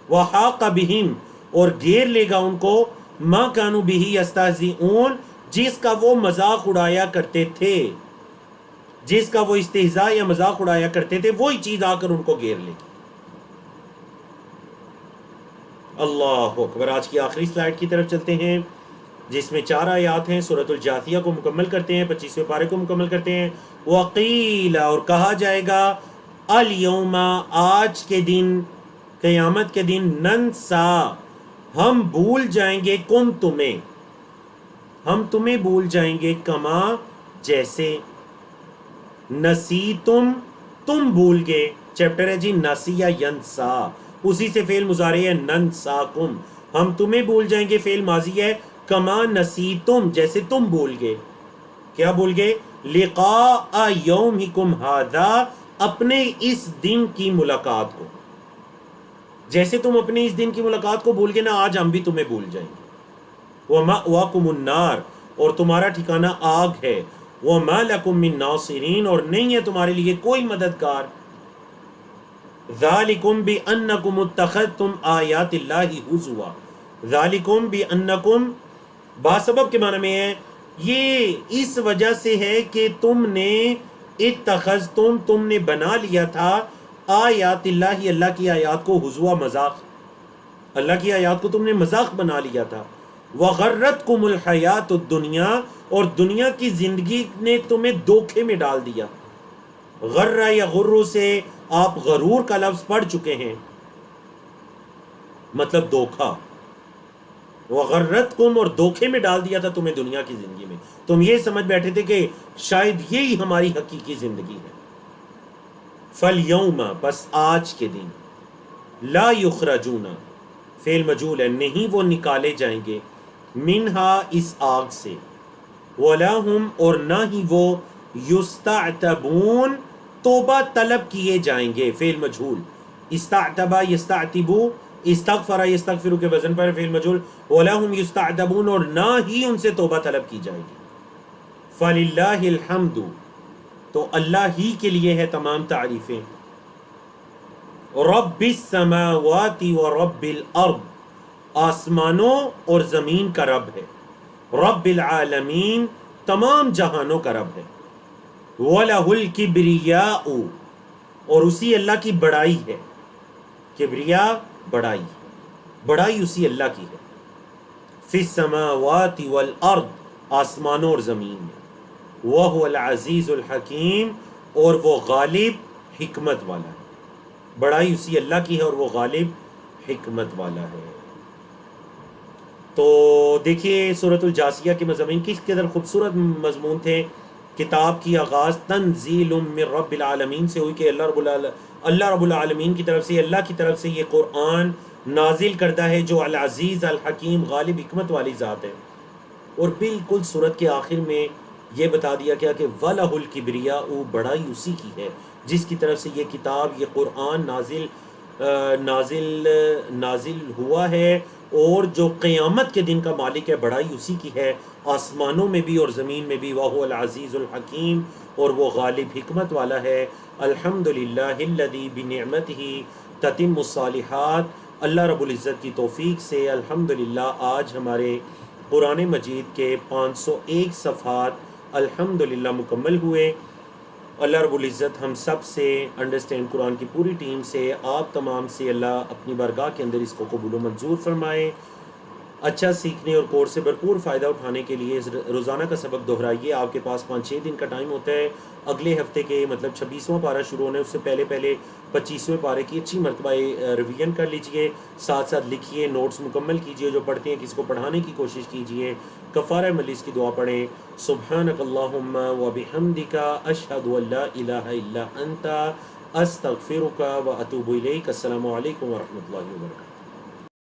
وحاق بہم، اور گھیر لے گا ان کو، ما کانوا بہ یستہزئون، جس کا وہ مذاق اڑایا کرتے تھے، جس کا وہ استہزاء یا مذاق اڑایا کرتے تھے، وہی چیز آ کر ان کو گھیر لے گی. اللہ اکبر. آج کی آخری سلائیڈ کی طرف چلتے ہیں جس میں 4 آیات ہیں. سورۃ الجاثیہ کو مکمل کرتے ہیں، 25ویں پارے کو مکمل کرتے ہیں. وقیل، اور کہا جائے گا، الیوم، آج کے دن، قیامت کے دن، ننسا، ہم بھول جائیں گے، کم، تمہیں، ہم تمہیں بھول جائیں گے، کما، جیسے، نسیتم، تم بھول گئے. چیپٹر ہے جی نسیہ ینسا، اسی سے فعل مضارع ہے ننساکم، ہم تمہیں بھول جائیں گے، فعل ماضی ہے، کما نسیتم، جیسے تم بھول گئے. کیا بھول گئے، لقاء یومکم ھذا، اپنے اس دن کی ملاقات کو. جیسے تم اپنے اس دن کی ملاقات کو بھول گئے نا، آج ہم بھی تمہیں بھول جائیں گے. وَمَأْوَاكُمُ النَّارُ، اور تمہارا ٹھکانہ آگ ہے. وَمَا لَكُم مِّن نَاصِرِينَ، اور نہیں ہے تمہارے لیے کوئی مددگار. ذَلِكُمْ بِأَنَّكُمُ اتَّخَذْتُمْ آیَاتِ اللَّهِ هُزُوًا، ذَلِكُمْ بِأَنَّكُمْ، باسبب کے معنی میں ہے، یہ اس وجہ سے ہے کہ تم نے، اتخذتم، تم نے بنا لیا تھا، آیات اللہ، اللہ کی آیات کو، ہزوا، مذاق، اللہ کی آیات کو تم نے مذاق بنا لیا تھا. وغرتکم الحیات الدنیا، اور دنیا کی زندگی نے تمہیں دھوکے میں ڈال دیا. غرہ یا غرو سے آپ غرور کا لفظ پڑھ چکے ہیں، مطلب دھوکا. وغرتکم، اور دھوکے میں ڈال دیا تھا تمہیں دنیا کی زندگی میں، تم یہ سمجھ بیٹھے تھے کہ شاید یہی ہماری حقیقی زندگی ہے. فَالْيَوْمَ، پس آج کے دن، لا یخرجون، فعل مجہول ہے، نہیں وہ نکالے جائیں گے، منہا، اس آگ سے، ولا ہم، اور نہ ہی وہ، یستعتبون، توبہ طلب کیے جائیں گے. فعل مجہول، استعتبا یستعتبو، استغفر یستغفرو کے وزن پر فعل مجہول. ولا ہم یستعتبون، اور نہ ہی ان سے توبہ طلب کی جائے گی. فللہ الحمد، تو اللہ ہی کے لیے ہے تمام تعریفیں. رب السماوات و رب الارض، آسمانوں اور زمین کا رب ہے. رب العالمین، تمام جہانوں کا رب ہے. وَلَهُ الْكِبْرِيَاءُ، اور اسی اللہ کی بڑائی ہے. کبریا، بڑائی، بڑائی اسی اللہ کی ہے. فِي السَّمَاوَاتِ وَالْأَرْضِ، آسمانوں اور زمین میں. وَهُوَ الْعَزِيزُ الْحَكِيمُ، اور وہ غالب، حکمت والا ہے. بڑائی اسی اللہ کی ہے اور وہ غالب، حکمت والا ہے. تو دیکھیے سورۃ الجاثیہ کے مضامین کس قدر خوبصورت مضمون تھے. کتاب کی آغاز تنزیل من رب العالمین سے ہوئی کہ اللہ رب العالمین کی طرف سے، اللہ کی طرف سے یہ قرآن نازل کرتا ہے جو العزیز الحکیم غالب حکمت والی ذات ہے. اور بالکل سورت کے آخر میں یہ بتا دیا گیا کہ وَلَهُ الْكِبْرِيَاءُ، بڑائی اسی کی ہے جس کی طرف سے یہ کتاب، یہ قرآن نازل ہوا ہے، اور جو قیامت کے دن کا مالک ہے بڑائی اسی کی ہے، آسمانوں میں بھی اور زمین میں بھی. وَهُوَ الْعَزِيزُ الْحَكِيمُ، اور وہ غالب حکمت والا ہے. الحمدللہ الذی بنعمتہ تتم الصالحات. اللہ رب العزت کی توفیق سے الحمدللہ آج ہمارے قرآن مجید کے 501 صفحات الحمدللہ مکمل ہوئے. اللہ رب العزت ہم سب سے، انڈرسٹینڈ قرآن کی پوری ٹیم سے، آپ تمام سے اللہ اپنی بارگاہ کے اندر اس کو قبول و منظور فرمائے. اچھا سیکھنے اور کورس سے بھرپور فائدہ اٹھانے کے لیے روزانہ کا سبق دہرائیے. آپ کے پاس 5-6 دن کا ٹائم ہوتا ہے. اگلے ہفتے کے مطلب 26واں پارہ شروع ہونے اس سے پہلے 25ویں پارے کی اچھی مرتبہ ریویژن کر لیجئے، ساتھ ساتھ لکھیے، نوٹس مکمل کیجئے. جو پڑھتے ہیں کسی کو پڑھانے کی کوشش کیجئے. کفارہ مجلس کی دعا پڑھیں. سبحانک اللہم و بحمدک اشہد ان لا الہ الا انت استغفرک و اتوب الیک. السلام علیکم ورحمۃ اللہ وبرکاتہ.